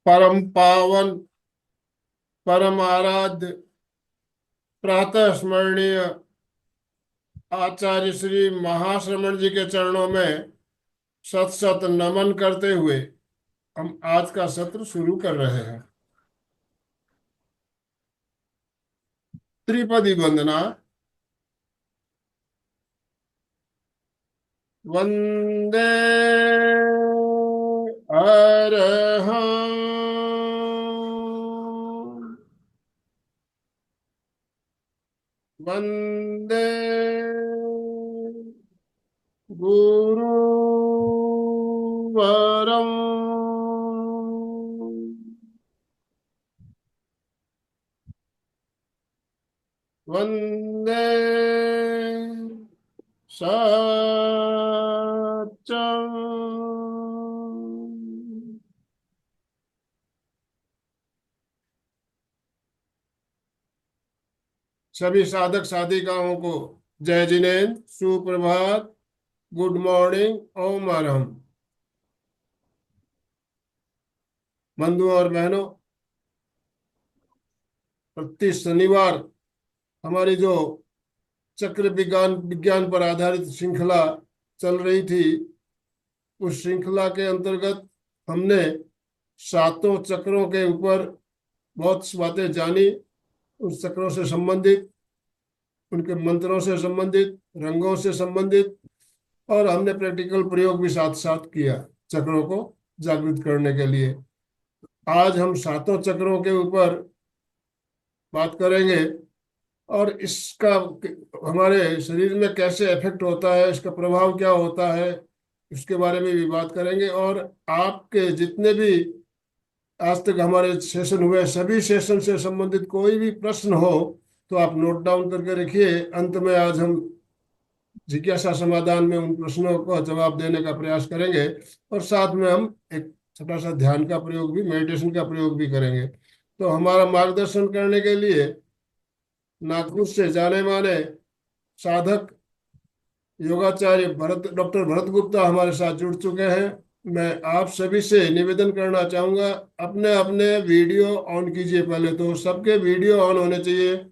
परम पावन, परम आराध्य, प्रातः स्मरणीय आचार्य श्री महाश्रमण जी के चरणों में शत शत नमन करते हुए हम आज का सत्र शुरू कर रहे हैं। त्रिपदी वंदना। वंदे अरहं, वंदे गुरुवरं, वंदे सत्यम। सभी साधक साधिकाओं को जय जिनेन्द्र, सुप्रभात, गुड मॉर्निंग, ओम आरहम। बंधुओं और बहनों, प्रति शनिवार हमारी जो चक्र विज्ञान विज्ञान पर आधारित श्रृंखला चल रही थी, उस श्रृंखला के अंतर्गत हमने सातों चक्रों के ऊपर बहुत सी बातें जानी। उस चक्रों से संबंधित, उनके मंत्रों से संबंधित, रंगों से संबंधित, और हमने प्रैक्टिकल प्रयोग भी साथ साथ किया चक्रों को जागृत करने के लिए। आज हम सातों चक्रों के ऊपर बात करेंगे और इसका हमारे शरीर में कैसे इफेक्ट होता है, इसका प्रभाव क्या होता है, इसके बारे में भी बात करेंगे। और आपके जितने भी आज तक हमारे सेशन हुए, सभी सेशन से संबंधित कोई भी प्रश्न हो तो आप नोट डाउन करके रखिए। अंत में आज हम जिज्ञासा समाधान में उन प्रश्नों का जवाब देने का प्रयास करेंगे, और साथ में हम एक छोटा सा ध्यान का प्रयोग भी, मेडिटेशन का प्रयोग भी करेंगे। तो हमारा मार्गदर्शन करने के लिए नागपुर से जाने माने साधक योगाचार्य डॉक्टर भरत गुप्ता हमारे साथ जुड़ चुके हैं। मैं आप सभी से निवेदन करना चाहूंगा, अपने अपने वीडियो ऑन कीजिए। पहले तो सबके वीडियो ऑन होने चाहिए।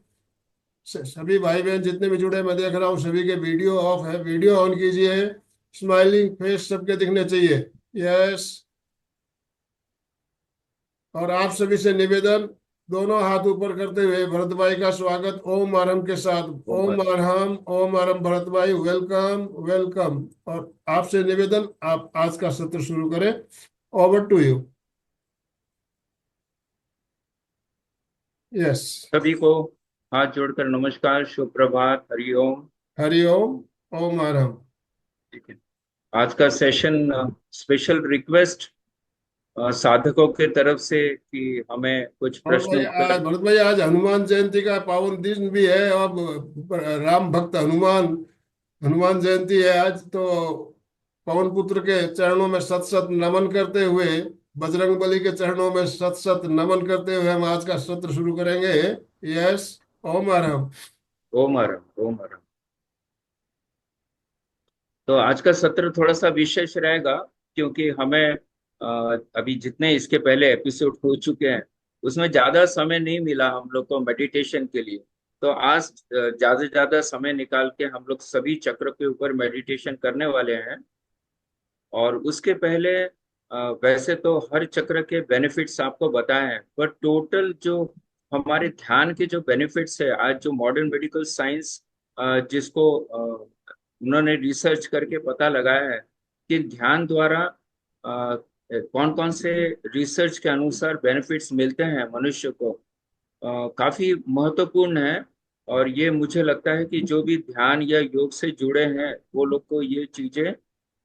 सभी भाई बहन जितने भी जुड़े, मैं देख रहा हूँ सभी के वीडियो ऑफ है। वीडियो ऑन कीजिए, स्माइलिंग फेस सबके दिखने चाहिए। यस। और आप सभी से निवेदन, दोनों हाथ ऊपर करते हुए भरत भाई का स्वागत ओम आरम के साथ। ओम आरहम, ओम आरम। भरत भाई वेलकम वेलकम। और आपसे निवेदन, आप आज का सत्र शुरू करें। Over to you. यस। सभी को हाथ जोड़कर नमस्कार, शुभ प्रभात, हरिओम। हरिओम, ओम आरहम। ठीक है। आज का सेशन स्पेशल रिक्वेस्ट साधकों के तरफ से कि हमें कुछ और प्रश्न भाई उत्तर। आज भरत भाई, आज हनुमान जयंती का पावन दिन भी है। अब राम भक्त हनुमान, हनुमान जयंती है आज। तो पवन पुत्र के चरणों में शत शत नमन करते हुए, बजरंग बली के चरणों में शत शत नमन करते हुए हम आज का सत्र शुरू करेंगे। यस। ओम आरहम। ओम हरम, ओम हरम। तो आज का सत्र थोड़ा सा विशेष रहेगा, क्योंकि हमें अभी जितने इसके पहले एपिसोड हो चुके हैं उसमें ज्यादा समय नहीं मिला हम लोग को मेडिटेशन के लिए। तो आज ज्यादा से ज्यादा समय निकाल के हम लोग सभी चक्र के ऊपर मेडिटेशन करने वाले हैं। और उसके पहले वैसे तो हर चक्र के बेनिफिट्स आपको बताए हैं, पर टोटल जो हमारे ध्यान के जो बेनिफिट्स है, आज जो मॉडर्न मेडिकल साइंस जिसको उन्होंने रिसर्च करके पता लगाया है कि ध्यान द्वारा कौन कौन से रिसर्च के अनुसार बेनिफिट्स मिलते हैं मनुष्य को, काफी महत्वपूर्ण है। और ये मुझे लगता है कि जो भी ध्यान या योग से जुड़े हैं वो लोग को ये चीजें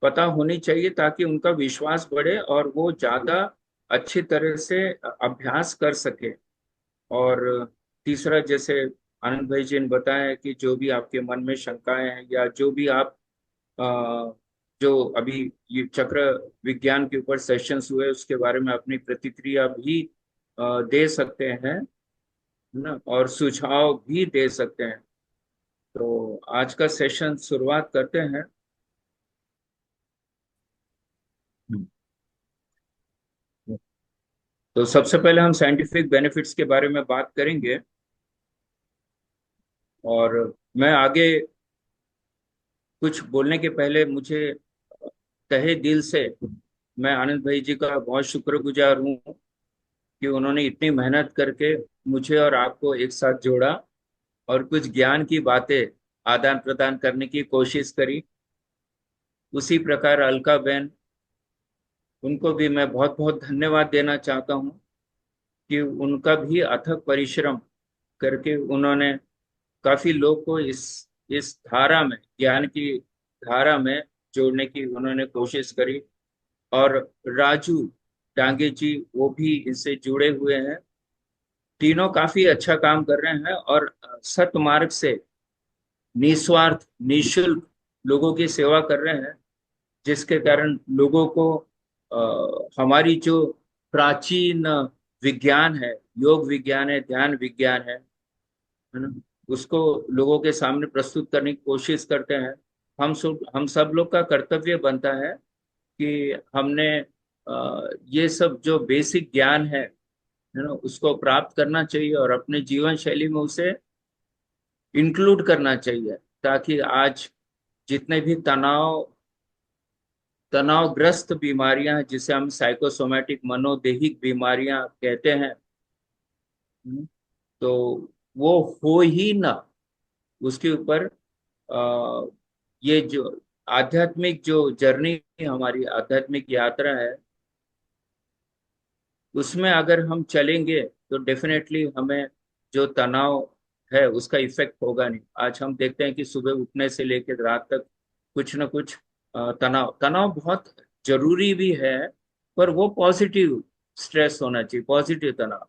पता होनी चाहिए, ताकि उनका विश्वास बढ़े और वो ज्यादा अच्छी तरह से अभ्यास कर सके। और तीसरा, जैसे आनंद भाई जी ने बताया कि जो भी आपके मन में शंकाएं हैं या जो भी आप अ, जो अभी ये चक्र विज्ञान के ऊपर सेशंस हुए उसके बारे में अपनी प्रतिक्रिया भी दे सकते हैं, है ना, और सुझाव भी दे सकते हैं। तो आज का सेशन शुरुआत करते हैं। तो सबसे पहले हम साइंटिफिक बेनिफिट्स के बारे में बात करेंगे। और मैं आगे कुछ बोलने के पहले मुझे तहे दिल से मैं आनंद भाई जी का बहुत शुक्रगुजार हूँ कि उन्होंने इतनी मेहनत करके मुझे और आपको एक साथ जोड़ा और कुछ ज्ञान की बातें आदान प्रदान करने की कोशिश करी। उसी प्रकार अलका बहन, उनको भी मैं बहुत बहुत धन्यवाद देना चाहता हूँ कि उनका भी अथक परिश्रम करके उन्होंने काफी लोग को इस धारा में, ज्ञान की धारा में जोड़ने की उन्होंने कोशिश करी। और राजू डांगे जी, वो भी इससे जुड़े हुए हैं। तीनों काफी अच्छा काम कर रहे हैं और सतमार्ग से निस्वार्थ निशुल्क लोगों की सेवा कर रहे हैं, जिसके कारण लोगों को हमारी जो प्राचीन विज्ञान है, योग विज्ञान है, ध्यान विज्ञान है ना, उसको लोगों के सामने प्रस्तुत करने की कोशिश करते हैं। हम सब लोग का कर्तव्य बनता है कि हमने ये सब जो बेसिक ज्ञान है ना, उसको प्राप्त करना चाहिए और अपने जीवन शैली में उसे इंक्लूड करना चाहिए, ताकि आज जितने भी तनावग्रस्त बीमारियां हैं, जिसे हम साइकोसोमेटिक मनोदेहिक बीमारियां कहते हैं, तो वो हो ही ना। उसके ऊपर अ, ये जो आध्यात्मिक जो जर्नी, हमारी आध्यात्मिक यात्रा है, उसमें अगर हम चलेंगे तो डेफिनेटली हमें जो तनाव है उसका इफेक्ट होगा नहीं। आज हम देखते हैं कि सुबह उठने से लेकर रात तक कुछ ना कुछ तनाव तनाव बहुत जरूरी भी है, पर वो पॉजिटिव स्ट्रेस होना चाहिए, पॉजिटिव तनाव।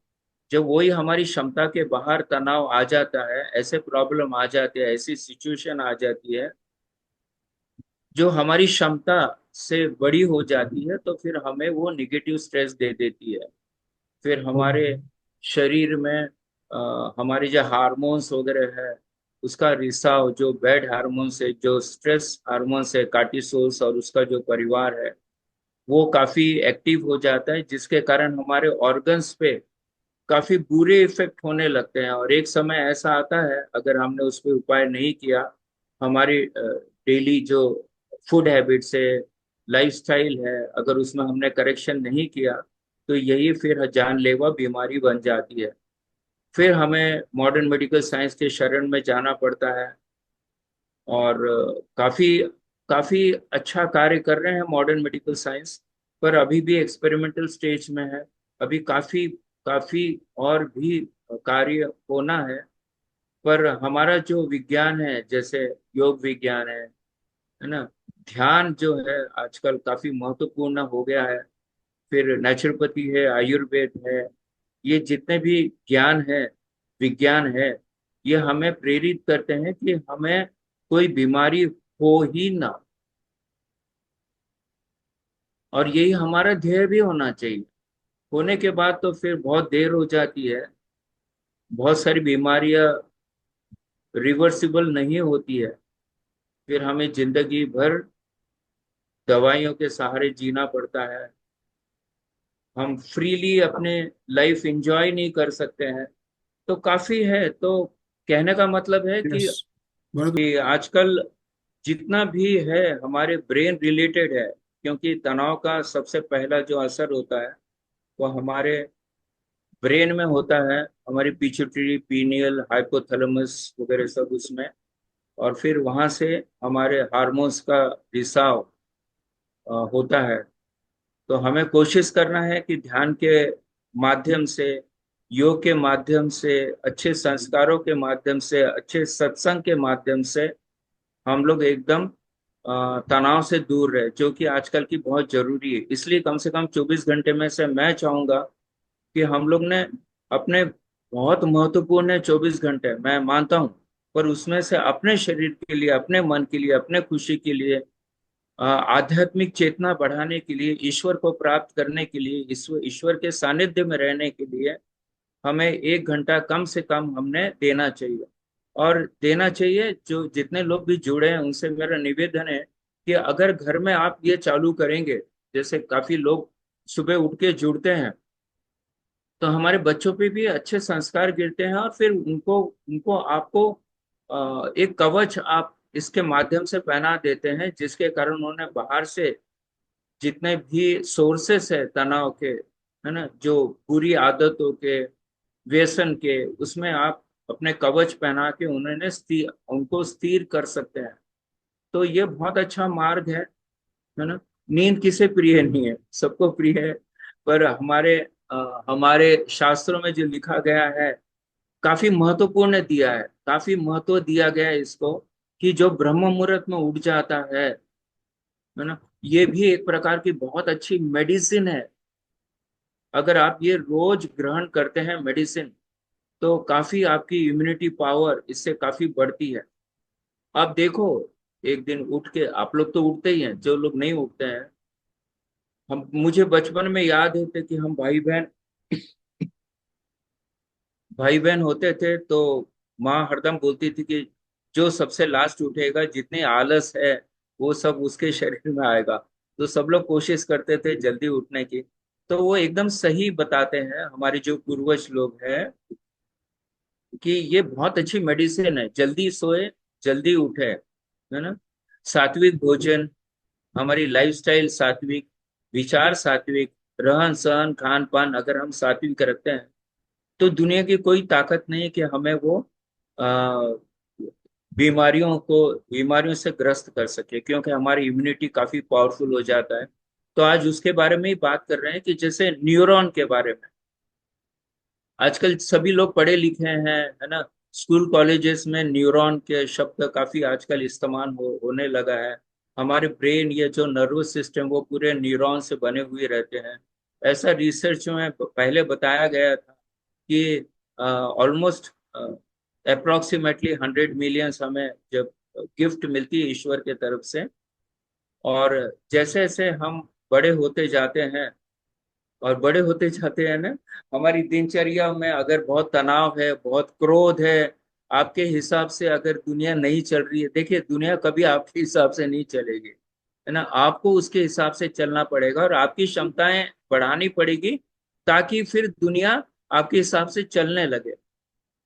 जब वही हमारी क्षमता के बाहर तनाव आ जाता है, ऐसे प्रॉब्लम आ जाती है, ऐसी सिचुएशन आ जाती है जो हमारी क्षमता से बड़ी हो जाती है, तो फिर हमें वो निगेटिव स्ट्रेस दे देती है। फिर हमारे शरीर में हमारे जो हार्मोन्स वगैरह है, उसका रिसाव, जो बैड हार्मोन्स है, जो स्ट्रेस हार्मोन्स है, कार्टिसोल्स और उसका जो परिवार है, वो काफी एक्टिव हो जाता है, जिसके कारण हमारे ऑर्गन्स पे काफी बुरे इफेक्ट होने लगते हैं। और एक समय ऐसा आता है, अगर हमने उस पर उपाय नहीं किया, हमारी डेली जो फूड हैबिट्स है, लाइफस्टाइल है, अगर उसमें हमने करेक्शन नहीं किया, तो यही फिर जानलेवा बीमारी बन जाती है। फिर हमें मॉडर्न मेडिकल साइंस के शरण में जाना पड़ता है। और काफी काफी अच्छा कार्य कर रहे हैं मॉडर्न मेडिकल साइंस, पर अभी भी एक्सपेरिमेंटल स्टेज में है। अभी काफी काफी और भी कार्य होना है। पर हमारा जो विज्ञान है, जैसे योग विज्ञान है ना, ध्यान जो है आजकल काफी महत्वपूर्ण हो गया है। फिर नेचुरोपैथी है, आयुर्वेद है, ये जितने भी ज्ञान है, विज्ञान है, ये हमें प्रेरित करते हैं कि हमें कोई बीमारी हो ही ना। और यही हमारा ध्येय भी होना चाहिए। होने के बाद तो फिर बहुत देर हो जाती है, बहुत सारी बीमारियां रिवर्सिबल नहीं होती है, फिर हमें जिंदगी भर दवाइयों के सहारे जीना पड़ता है। हम फ्रीली अपने लाइफ एंजॉय नहीं कर सकते हैं। तो काफी है। तो कहने का मतलब है यस, भरत। कि आजकल जितना भी है हमारे ब्रेन रिलेटेड है, क्योंकि तनाव का सबसे पहला जो असर होता है वो हमारे ब्रेन में होता है, हमारी पिट्यूटरी, पीनियल, हाइपोथैलेमस वगैरह सब उसमें। और फिर वहां से हमारे हार्मोन्स का रिसाव होता है। तो हमें कोशिश करना है कि ध्यान के माध्यम से, योग के माध्यम से, अच्छे संस्कारों के माध्यम से, अच्छे सत्संग के माध्यम से हम लोग एकदम तनाव से दूर रहे, जो कि आजकल की बहुत जरूरी है। इसलिए कम से कम 24 घंटे में से मैं चाहूंगा कि हम लोग ने अपने, बहुत महत्वपूर्ण है 24 घंटे, मैं मानता हूँ, पर उसमें से अपने शरीर के लिए, अपने मन के लिए, अपने खुशी के लिए, आध्यात्मिक चेतना बढ़ाने के लिए, ईश्वर को प्राप्त करने के लिए, ईश्वर ईश्वर के सानिध्य में रहने के लिए हमें 1 घंटा कम से कम हमने देना चाहिए। और देना चाहिए। जो जितने लोग भी जुड़े हैं उनसे मेरा निवेदन है कि अगर घर में आप ये चालू करेंगे, जैसे काफी लोग सुबह उठ के जुड़ते हैं, तो हमारे बच्चों पे भी अच्छे संस्कार गिरते हैं, और फिर उनको उनको आपको एक कवच आप इसके माध्यम से पहना देते हैं, जिसके कारण उन्होंने बाहर से जितने भी सोर्सेस है तनाव के, है ना, जो बुरी आदतों के, व्यसन के, उसमें आप अपने कवच पहना के उनको स्थिर कर सकते हैं। तो ये बहुत अच्छा मार्ग है ना। नींद किसे प्रिय नहीं है, सबको प्रिय है। पर हमारे शास्त्रों में जो लिखा गया है, काफी महत्वपूर्ण दिया है, काफी महत्व दिया गया है इसको, कि जो ब्रह्म मुहूर्त में उठ जाता है ना, ये भी एक प्रकार की बहुत अच्छी मेडिसिन है। अगर आप ये रोज ग्रहण करते हैं मेडिसिन, तो काफी आपकी इम्यूनिटी पावर इससे काफी बढ़ती है। आप देखो, एक दिन उठ के, आप लोग तो उठते ही हैं, जो लोग नहीं उठते हैं, हम मुझे बचपन में याद है कि हम भाई बहन होते थे, तो माँ हरदम बोलती थी कि जो सबसे लास्ट उठेगा, जितने आलस है वो सब उसके शरीर में आएगा। तो सब लोग कोशिश करते थे जल्दी उठने की। तो वो एकदम सही बताते हैं हमारे जो पूर्वज लोग हैं, कि ये बहुत अच्छी मेडिसिन है, जल्दी सोए, जल्दी उठे, है ना। सात्विक भोजन, हमारी लाइफस्टाइल सात्विक, विचार सात्विक, रहन सहन खान पान अगर हम सात्विक रखते हैं, तो दुनिया की कोई ताकत नहीं कि हमें वो आ, बीमारियों से ग्रस्त कर सके, क्योंकि हमारी इम्यूनिटी काफी पावरफुल हो जाता है। तो आज उसके बारे में ही बात कर रहे हैं, कि जैसे न्यूरॉन के बारे में, आजकल सभी लोग पढ़े लिखे हैं, है ना। स्कूल कॉलेजेस में न्यूरॉन के शब्द काफी आजकल इस्तेमाल होने लगा है। हमारे ब्रेन, ये जो नर्वस सिस्टम, वो पूरे न्यूरॉन से बने हुए रहते हैं। ऐसा रिसर्च में पहले बताया गया था कि ऑलमोस्ट अप्रोक्सीमेटली 100 मिलियंस हमें जब गिफ्ट मिलती है ईश्वर के तरफ से, और जैसे जैसे हम बड़े होते जाते हैं, और बड़े होते जाते हैं ना, हमारी दिनचर्या में अगर बहुत तनाव है, बहुत क्रोध है, आपके हिसाब से अगर दुनिया नहीं चल रही है, देखिए दुनिया कभी आपके हिसाब से नहीं चलेगी, है ना। आपको उसके हिसाब से चलना पड़ेगा, और आपकी क्षमताएं बढ़ानी पड़ेगी, ताकि फिर दुनिया आपके हिसाब से चलने लगे।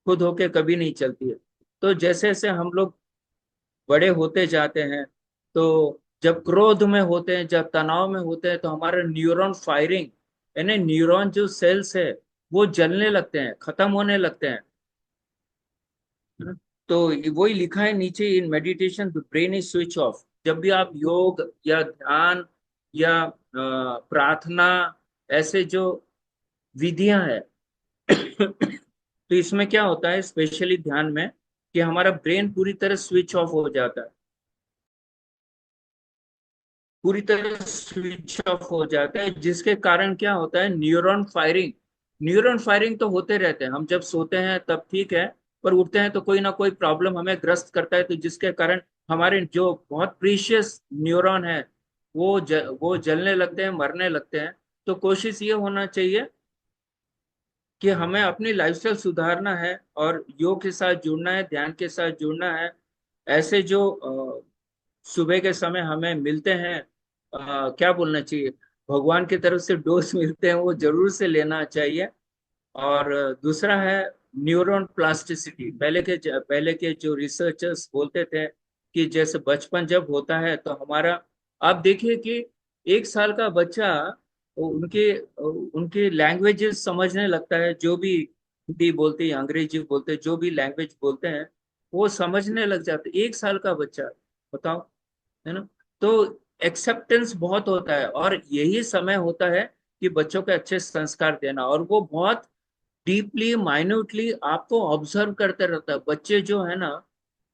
खुद होके कभी नहीं चलती है। तो जैसे जैसे हम लोग बड़े होते जाते हैं, तो जब क्रोध में होते हैं, जब तनाव में होते हैं, तो हमारा न्यूरॉन फायरिंग, यानी न्यूरॉन जो सेल्स है, वो जलने लगते हैं, खत्म होने लगते हैं, है ना? तो वही लिखा है नीचे, in meditation the brain is switch off. जब भी आप योग या ध्यान या प्रार्थना, ऐसे जो विधियां हैं, तो इसमें क्या होता है, स्पेशली ध्यान में, कि हमारा ब्रेन पूरी तरह स्विच ऑफ हो जाता है, पूरी तरह स्विच ऑफ हो जाता है, जिसके कारण क्या होता है, न्यूरॉन फायरिंग तो होते रहते हैं। हम जब सोते हैं तब ठीक है, पर उठते हैं तो कोई ना कोई प्रॉब्लम हमें ग्रस्त करता है, तो जिसके कारण हमारे जो बहुत प्रीशियस न्यूरॉन है, वो जलने लगते हैं, मरने लगते हैं। तो कोशिश ये होना चाहिए कि हमें अपनी लाइफस्टाइल सुधारना है, और योग के साथ जुड़ना है, ध्यान के साथ जुड़ना है। ऐसे जो सुबह के समय हमें मिलते हैं, क्या बोलना चाहिए, भगवान की तरफ से डोज मिलते हैं, वो जरूर से लेना चाहिए। और दूसरा है न्यूरॉन प्लास्टिसिटी। पहले के जो रिसर्चर्स बोलते थे कि जैसे बचपन जब होता है तो हमारा, आप देखिए कि 1 साल का बच्चा, उनके उनके लैंग्वेजेस समझने लगता है, जो भी हिंदी बोलते हैं, अंग्रेजी बोलते हैं, जो भी लैंग्वेज बोलते हैं, वो समझने लग जाते, 1 साल का बच्चा, बताओ, है ना। तो एक्सेप्टेंस बहुत होता है, और यही समय होता है कि बच्चों के अच्छे संस्कार देना, और वो बहुत डीपली माइन्यूटली आपको ऑब्जर्व करते रहता है। बच्चे जो है ना,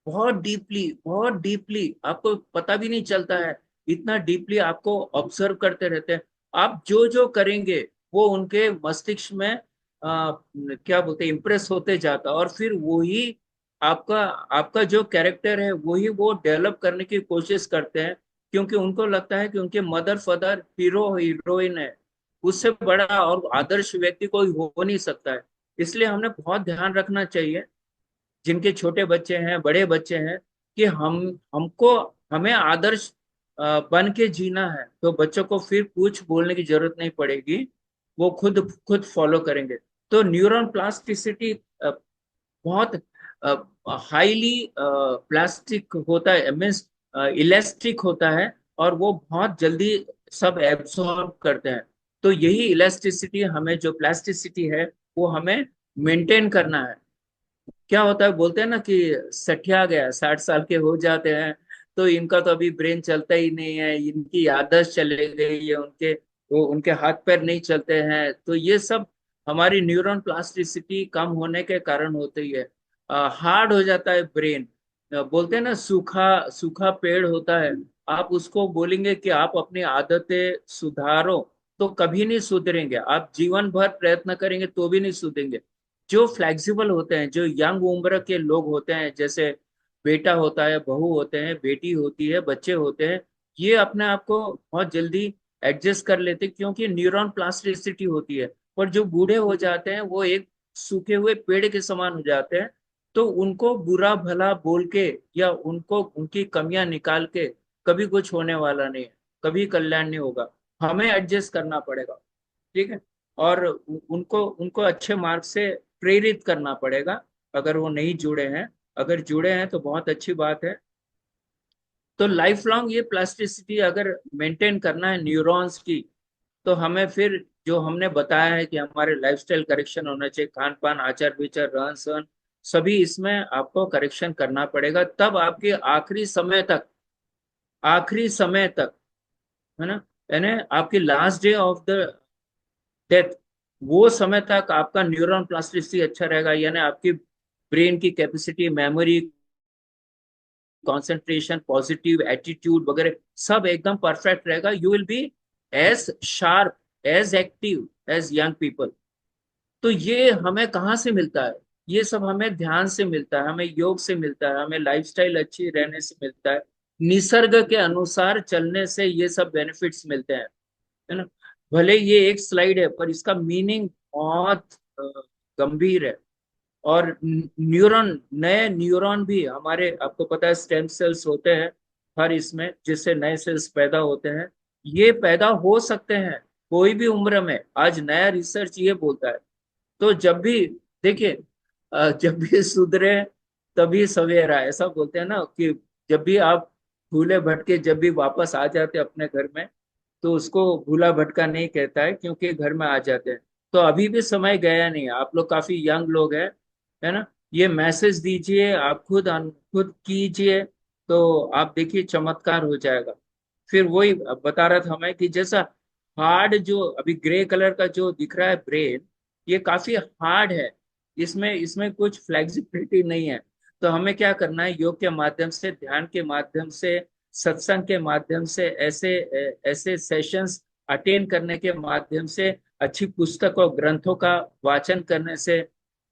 बहुत डीपली आपको पता भी नहीं चलता है, इतना डीपली आपको ऑब्जर्व करते रहते हैं। आप जो जो करेंगे, वो उनके मस्तिष्क में क्या बोलते हैं, इम्प्रेस होते जाता है, और फिर वही आपका आपका जो कैरेक्टर है, वही वो डेवलप करने की कोशिश करते हैं, क्योंकि उनको लगता है कि उनके मदर फादर हीरो हीरोइन है, उससे बड़ा और आदर्श व्यक्ति कोई हो नहीं सकता है। इसलिए हमने बहुत ध्यान रखना चाहिए, जिनके छोटे बच्चे हैं, बड़े बच्चे हैं, कि हमको हमें आदर्श बन के जीना है, तो बच्चों को फिर कुछ बोलने की जरूरत नहीं पड़ेगी, वो खुद खुद फॉलो करेंगे। तो न्यूरॉन प्लास्टिसिटी बहुत हाईली प्लास्टिक होता है, मीन्स इलास्टिक होता है, और वो बहुत जल्दी सब एब्सॉर्ब करते हैं। तो यही इलास्टिसिटी हमें, जो प्लास्टिसिटी है, वो हमें मेंटेन करना है। क्या होता है, बोलते हैं ना कि सठिया गया, 60 साल के हो जाते हैं तो इनका तो अभी ब्रेन चलता ही नहीं है, इनकी याददाश्त चले गई है, उनके हाथ पैर नहीं चलते हैं। तो ये सब हमारी न्यूरॉन प्लास्टिसिटी कम होने के कारण होती है। हार्ड हो जाता है ब्रेन। बोलते हैं ना, सूखा सूखा पेड़ होता है, आप उसको बोलेंगे कि आप अपनी आदतें सुधारो, तो कभी नहीं सुधरेंगे। आप जीवन भर प्रयत्न करेंगे तो भी नहीं सुधरेंगे। जो फ्लेक्सिबल होते हैं, जो यंग उम्र के लोग होते हैं, जैसे बेटा होता है, बहू होते हैं, बेटी होती है, बच्चे होते हैं, ये अपने आप को बहुत जल्दी एडजस्ट कर लेते हैं, क्योंकि न्यूरॉन प्लास्टिसिटी होती है। पर जो बूढ़े हो जाते हैं वो एक सूखे हुए पेड़ के समान हो जाते हैं। तो उनको बुरा भला बोल के या उनको उनकी कमियां निकाल के कभी कुछ होने वाला नहीं है, कभी कल्याण नहीं होगा। हमें एडजस्ट करना पड़ेगा, ठीक है। और उनको उनको अच्छे मार्ग से प्रेरित करना पड़ेगा, अगर वो नहीं जुड़े हैं। अगर जुड़े हैं तो बहुत अच्छी बात है। तो लाइफ लॉन्ग ये प्लास्टिसिटी अगर मेंटेन करना है न्यूरॉन्स की, तो हमें फिर जो हमने बताया है कि हमारे लाइफस्टाइल करेक्शन होना चाहिए, खान पान, आचार विचार, रहन सहन, सभी इसमें आपको करेक्शन करना पड़ेगा। तब आपके आखिरी समय तक, है ना, यानी आपकी last day of the death, वो समय तक आपका न्यूरॉन प्लास्टिसिटी अच्छा रहेगा। यानी आपकी ब्रेन की capacity, memory, concentration, positive attitude वगैरह सब एकदम परफेक्ट रहेगा। You will be as sharp, as active as young people. तो ये हमें कहाँ से मिलता है? ये सब हमें ध्यान से मिलता है, हमें योग से मिलता है, हमें लाइफस्टाइल अच्छी रहने से मिलता है, निसर्ग के अनुसार चलने से ये सब बेनिफिट्स मिलते हैं, है ना। भले ये एक स्लाइड है, पर इसका मीनिंग बहुत गंभीर है। और न्यूरॉन, नए न्यूरॉन भी हमारे, आपको पता है स्टेम सेल्स होते हैं हर इसमें, जिससे नए सेल्स पैदा होते हैं। ये पैदा हो सकते हैं कोई भी उम्र में, आज नया रिसर्च ये बोलता है। तो जब भी, देखिए, जब भी सुधरे तभी सवेरा, ऐसा बोलते हैं ना, कि जब भी आप भूले भटके जब भी वापस आ जाते अपने घर में, तो उसको भूला भटका नहीं कहता है, क्योंकि घर में आ जाते हैं। तो अभी भी समय गया नहीं है, आप लोग काफी यंग लोग हैं, है ना। ये मैसेज दीजिए, आप खुद कीजिए, तो आप देखिए चमत्कार हो जाएगा। फिर वही बता रहा था मैं कि जैसा हार्ड, जो अभी ग्रे कलर का जो दिख रहा है ब्रेन, ये काफी हार्ड है, इसमें इसमें कुछ फ्लेक्सिबिलिटी नहीं है। तो हमें क्या करना है, योग के माध्यम से, ध्यान के माध्यम से, सत्संग के माध्यम से, ऐसे ऐसे सेशंस अटेंड करने के माध्यम से, अच्छी पुस्तक और ग्रंथों का वाचन करने से,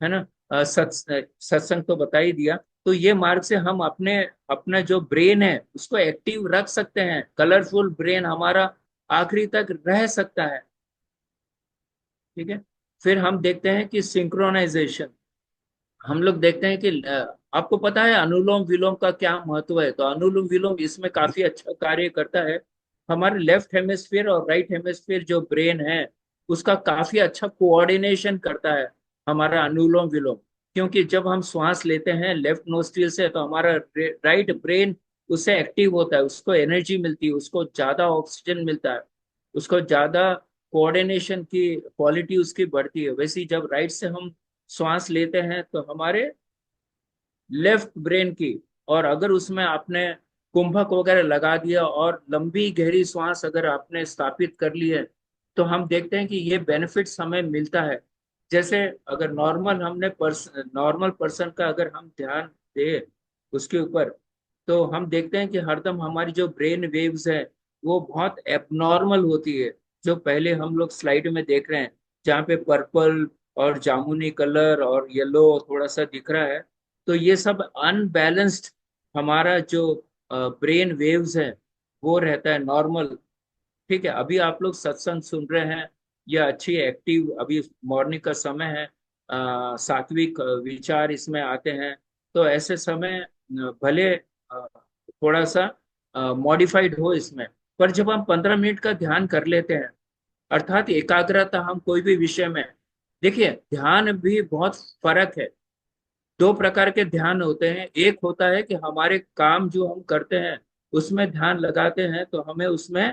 है ना, सत्संग तो बता ही दिया। तो ये मार्ग से हम अपने अपना जो ब्रेन है उसको एक्टिव रख सकते हैं, कलरफुल ब्रेन हमारा आखिरी तक रह सकता है, ठीक है। फिर हम देखते हैं कि सिंक्रोनाइजेशन, हम लोग देखते हैं कि आपको पता है अनुलोम विलोम का क्या महत्व है? तो अनुलोम विलोम इसमें काफी अच्छा कार्य करता है। हमारे लेफ्ट हेमिस्फीयर और राइट हेमिस्फीयर जो ब्रेन है, उसका काफी अच्छा कोऑर्डिनेशन करता है हमारा अनुलोम विलोम। क्योंकि जब हम श्वास लेते हैं लेफ्ट नोस्ट्रिल से, तो हमारा राइट ब्रेन उससे एक्टिव होता है, उसको एनर्जी मिलती है, उसको ज्यादा ऑक्सीजन मिलता है, उसको ज्यादा कोऑर्डिनेशन की क्वालिटी उसकी बढ़ती है। वैसे ही जब राइट से हम श्वास लेते हैं तो हमारे लेफ्ट ब्रेन की, और अगर उसमें आपने कुंभक वगैरह लगा दिया और लंबी गहरी श्वास अगर आपने स्थापित कर ली है, तो हम देखते हैं कि ये बेनिफिट्स हमें मिलता है। जैसे अगर नॉर्मल पर्सन का अगर हम ध्यान दे उसके ऊपर, तो हम देखते हैं कि हरदम हमारी जो ब्रेन वेव्स है वो बहुत एबनॉर्मल होती है। जो पहले हम लोग स्लाइड में देख रहे हैं, जहाँ पे पर्पल और जामुनी कलर और येलो थोड़ा सा दिख रहा है, तो ये सब अनबैलेंस्ड हमारा जो ब्रेन वेव्स है वो रहता है नॉर्मल, ठीक है। अभी आप लोग सत्संग सुन रहे हैं, या अच्छी एक्टिव, अभी मॉर्निंग का समय है, सात्विक विचार इसमें आते हैं। तो ऐसे समय भले थोड़ा सा मॉडिफाइड हो इसमें, पर जब हम 15 मिनट का ध्यान कर लेते हैं, अर्थात एकाग्रता हम कोई भी विषय में देखिए ध्यान भी बहुत फर्क है। दो प्रकार के ध्यान होते हैं। एक होता है कि हमारे काम जो हम करते हैं उसमें ध्यान लगाते हैं तो हमें उसमें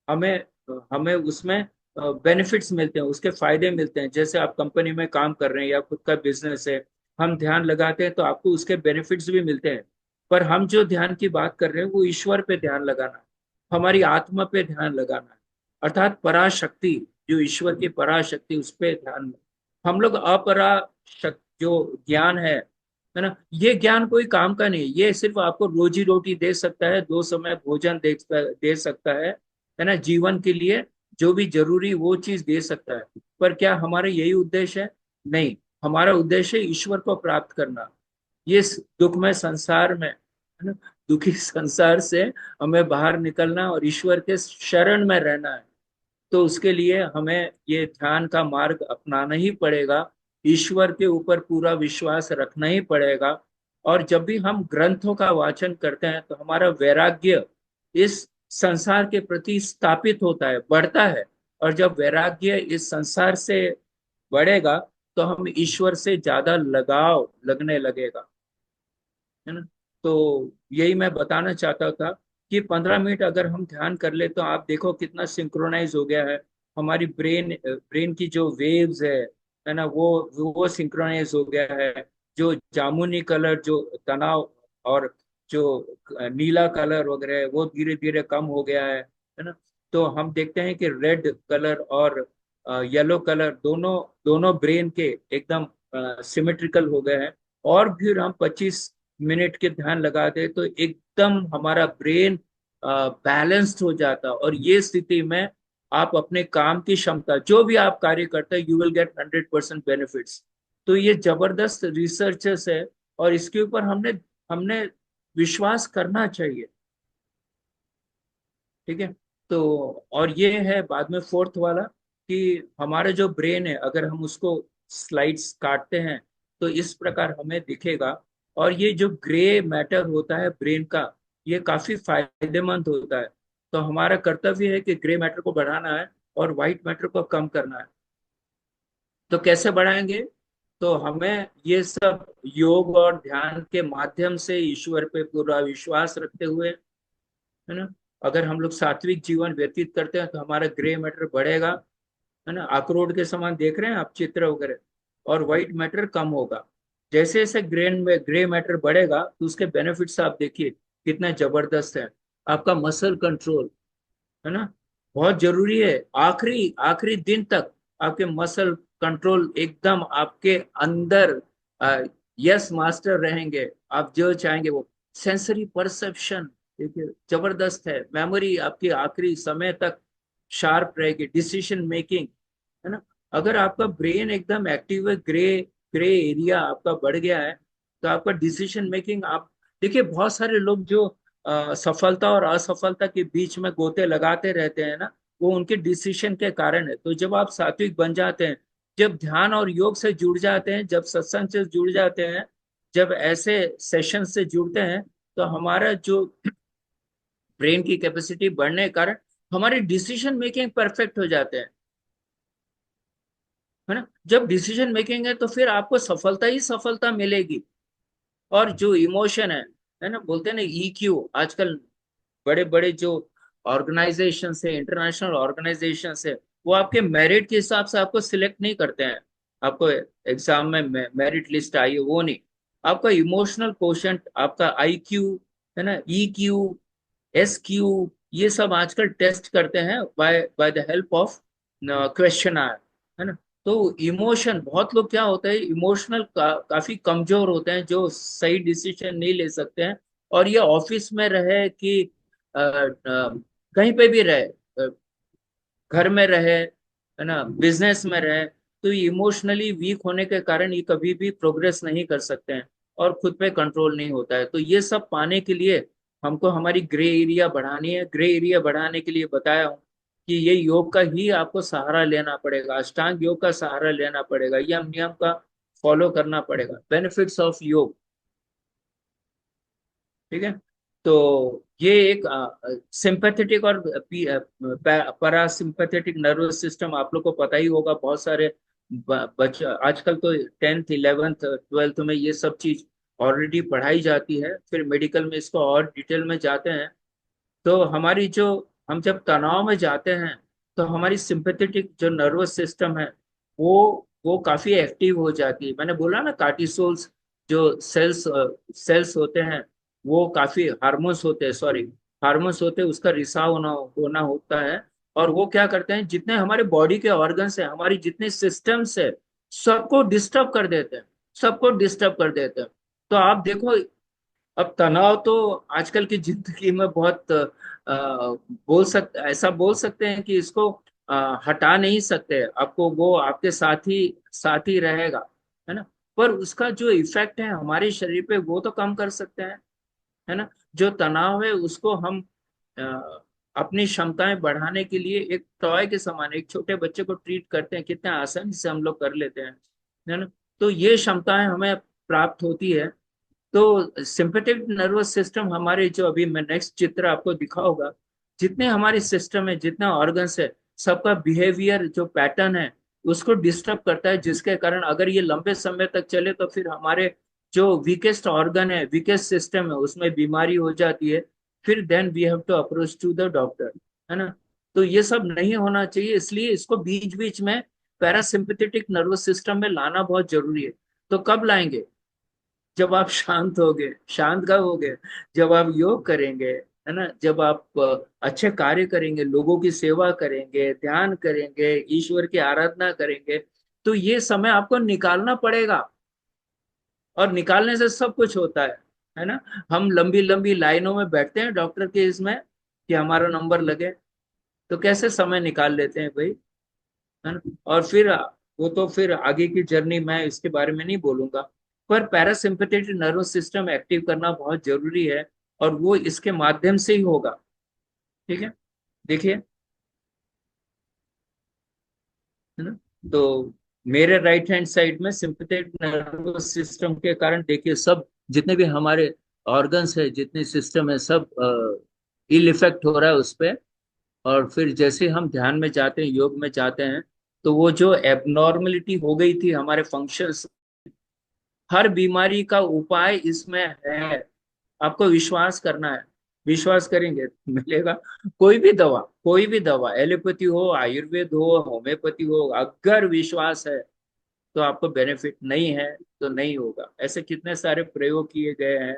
हमें हमें उसमें बेनिफिट्स मिलते हैं, उसके फायदे मिलते हैं। जैसे आप कंपनी में काम कर रहे हैं या खुद का बिजनेस है, हम ध्यान लगाते हैं तो आपको उसके बेनिफिट्स भी मिलते हैं। पर हम जो ध्यान की बात कर रहे हैं वो ईश्वर पे ध्यान लगाना है, हमारी आत्मा पे ध्यान लगाना है, अर्थात पराशक्ति, जो ईश्वर की पराशक्ति उस पे ध्यान। हम लोग अपरा जो ज्ञान है ना, ये ज्ञान कोई काम का नहीं। ये सिर्फ आपको रोजी रोटी दे सकता है, दो समय भोजन दे सकता है ना, जीवन के लिए जो भी जरूरी वो चीज दे सकता है। पर क्या हमारा यही उद्देश्य है? नहीं। हमारा उद्देश्य है ईश्वर को प्राप्त करना। ये इस दुखमय संसार में, है ना, दुखी संसार से हमें बाहर निकलना और ईश्वर के शरण में रहना है। तो उसके लिए हमें ये ध्यान का मार्ग अपनाना ही पड़ेगा, ईश्वर के ऊपर पूरा विश्वास रखना ही पड़ेगा। और जब भी हम ग्रंथों का वाचन करते हैं तो हमारा वैराग्य इस संसार के प्रति स्थापित होता है, बढ़ता है। और जब वैराग्य इस संसार से बढ़ेगा तो हम ईश्वर से ज्यादा लगाव लगने लगेगा, है ना। तो यही मैं बताना चाहता था कि 15 मिनट अगर हम ध्यान कर ले तो आप देखो कितना सिंक्रोनाइज हो गया है। हमारी ब्रेन की जो वेव्स है ना, वो सिंक्रोनाइज हो गया है। जो जामुनी कलर, जो तनाव और जो नीला कलर वगैरह है, वो धीरे धीरे कम हो गया है ना। तो हम देखते हैं कि रेड कलर और येलो कलर दोनों दोनों ब्रेन के एकदम सिमेट्रिकल हो गए हैं। और फिर हम 25 मिनट के ध्यान लगाते तो एकदम हमारा ब्रेन बैलेंस्ड हो जाता। और ये स्थिति में आप अपने काम की क्षमता, जो भी आप कार्य करते हैं, यू विल गेट 100% बेनिफिट्स। तो ये जबरदस्त रिसर्चेस है और इसके ऊपर हमने हमने विश्वास करना चाहिए। ठीक है। तो और ये है बाद में फोर्थ वाला, कि हमारा जो ब्रेन है अगर हम उसको स्लाइड्स काटते हैं तो इस प्रकार हमें दिखेगा। और ये जो ग्रे मैटर होता है ब्रेन का, ये काफी फायदेमंद होता है। तो हमारा कर्तव्य है कि ग्रे मैटर को बढ़ाना है और व्हाइट मैटर को कम करना है। तो कैसे बढ़ाएंगे? तो हमें ये सब योग और ध्यान के माध्यम से ईश्वर पे पूरा विश्वास रखते हुए, है ना, अगर हम लोग सात्विक जीवन व्यतीत करते हैं तो हमारा ग्रे मैटर बढ़ेगा, है ना, अखरोट के समान देख रहे हैं आप चित्र वगैरह। और व्हाइट मैटर कम होगा। जैसे जैसे ग्रे मैटर बढ़ेगा तो उसके बेनिफिट्स आप देखिए कितने जबरदस्त है। आपका मसल कंट्रोल, है ना, बहुत जरूरी है। आखिरी आखिरी दिन तक आपके मसल कंट्रोल एकदम आपके अंदर यस मास्टर रहेंगे। आप जो चाहेंगे वो। सेंसरी परसेप्शन देखिए जबरदस्त है। मेमोरी आपकी आखिरी समय तक शार्प रहेगी। डिसीजन मेकिंग, है ना, अगर आपका ब्रेन एकदम एक्टिव है, ग्रे ग्रे एरिया आपका बढ़ गया है, तो आपका डिसीजन मेकिंग आप देखिए। बहुत सारे लोग जो सफलता और असफलता के बीच में गोते लगाते रहते हैं ना, वो उनके डिसीजन के कारण है। तो जब आप सात्विक बन जाते हैं, जब ध्यान और योग से जुड़ जाते हैं, जब सत्संग से जुड़ जाते हैं, जब ऐसे सेशन से जुड़ते हैं, तो हमारा जो ब्रेन की कैपेसिटी बढ़ने के कारण हमारे डिसीजन मेकिंग परफेक्ट हो जाते हैं, है ना। जब डिसीजन मेकिंग है तो फिर आपको सफलता ही सफलता मिलेगी। और जो इमोशन है ना, बोलते हैं ना ईक्यू, आजकल बड़े बड़े जो ऑर्गेनाइजेशन है, इंटरनेशनल ऑर्गेनाइजेशन है, वो आपके मेरिट के हिसाब से आपको सिलेक्ट नहीं करते हैं। आपको एग्जाम में मेरिट लिस्ट आई है वो नहीं, आपका इमोशनल कोशेंट, आपका आईक्यू, है ना, ईक्यू, एसक्यू, ये सब आजकल टेस्ट करते हैं by by the help of question, है ना। तो इमोशन, बहुत लोग क्या होता है इमोशनल काफी कमजोर होते हैं, जो सही डिसीजन नहीं ले सकते हैं। और ये ऑफिस में रहे कि कहीं पे भी रहे, घर में रहे, है ना, बिजनेस में रहे, तो इमोशनली वीक होने के कारण ये कभी भी प्रोग्रेस नहीं कर सकते हैं और खुद पे कंट्रोल नहीं होता है। तो ये सब पाने के लिए हमको हमारी ग्रे एरिया बढ़ानी है। ग्रे एरिया बढ़ाने के लिए बताया हूँ कि ये योग का ही आपको सहारा लेना पड़ेगा, अष्टांग योग का सहारा लेना पड़ेगा, यम नियम का फॉलो करना पड़ेगा। बेनिफिट्स ऑफ योग। ठीक है। तो ये एक सिंपैथेटिक और पैरासिम्पैथेटिक नर्वस सिस्टम आप लोग को पता ही होगा। बहुत सारे आजकल तो 10th 11th 12th में ये सब चीज ऑलरेडी पढ़ाई जाती है, फिर मेडिकल में इसको और डिटेल में जाते हैं। तो हमारी जो, हम जब तनाव में जाते हैं तो हमारी सिंपैथेटिक जो नर्वस सिस्टम है वो काफी एक्टिव हो जाती है। मैंने बोला ना, कार्टिसोल्स जो सेल्स होते हैं वो काफी हार्मोन्स होते हैं, सॉरी हार्मोन्स होते हैं, उसका रिसाव होना होना होता है। और वो क्या करते हैं, जितने हमारे बॉडी के ऑर्गन्स है, हमारी जितने सिस्टम्स है, सबको डिस्टर्ब कर देते हैं, सबको डिस्टर्ब कर देते हैं। तो आप देखो, अब तनाव तो आजकल की जिंदगी में बहुत ऐसा बोल सकते हैं कि इसको हटा नहीं सकते, आपको वो आपके साथ ही रहेगा, है ना। पर उसका जो इफेक्ट है हमारे शरीर पे वो तो कम कर सकते हैं, है ना। जो तनाव है उसको हम अ, अपनी क्षमताएं बढ़ाने के लिए एक टॉय के समान एक छोटे बच्चे को ट्रीट करते हैं, कितने आसानी से हम लोग कर लेते हैं, है ना। तो ये क्षमताएं हमें प्राप्त होती है। तो सिंपैथेटिक नर्वस सिस्टम हमारे, जो अभी मैं नेक्स्ट चित्र आपको दिखाऊंगा, जितने हमारे सिस्टम है, जितने ऑर्गन्स है, सबका बिहेवियर जो पैटर्न है उसको डिस्टर्ब करता है, जिसके कारण अगर ये लंबे समय तक चले तो फिर हमारे जो वीकेस्ट ऑर्गन है, वीकेस्ट सिस्टम है, उसमें बीमारी हो जाती है। फिर then we have to approach to the doctor, है ना। तो ये सब नहीं होना चाहिए, इसलिए इसको बीच बीच में पैरासिम्पथेटिक नर्वस सिस्टम में लाना बहुत जरूरी है। तो कब लाएंगे? जब आप शांत होगे। शांत कब होगे? जब आप योग करेंगे, है ना, जब आप अच्छे कार्य करेंगे, लोगों की सेवा करेंगे, ध्यान करेंगे, ईश्वर की आराधना करेंगे, तो ये समय आपको निकालना पड़ेगा। और निकालने से सब कुछ होता है ना। हम लंबी लंबी लाइनों में बैठते हैं डॉक्टर के इसमें कि हमारा नंबर लगे, तो कैसे समय निकाल लेते हैं भाई, है ना। और फिर वो तो फिर आगे की जर्नी मैं इसके बारे में नहीं बोलूंगा। पर पैरासिम्पथेटिक नर्वस सिस्टम एक्टिव करना बहुत जरूरी है, और वो इसके माध्यम से ही होगा। ठीक है, देखिए, है ना। तो मेरे राइट हैंड साइड में सिंपैथेटिक नर्वस सिस्टम के कारण देखिए, सब जितने भी हमारे ऑर्गन्स है, जितने सिस्टम है, सब इल इफेक्ट हो रहा है उस पे। और फिर जैसे हम ध्यान में जाते हैं, योग में जाते हैं, तो वो जो एबनॉर्मलिटी हो गई थी हमारे फंक्शंस, हर बीमारी का उपाय इसमें है। आपको विश्वास करना है, विश्वास करेंगे तो मिलेगा। कोई भी दवा, एलोपैथी हो, आयुर्वेद हो, होम्योपैथी हो, अगर विश्वास है तो आपको बेनिफिट, नहीं है तो नहीं होगा। ऐसे कितने सारे प्रयोग किए गए हैं,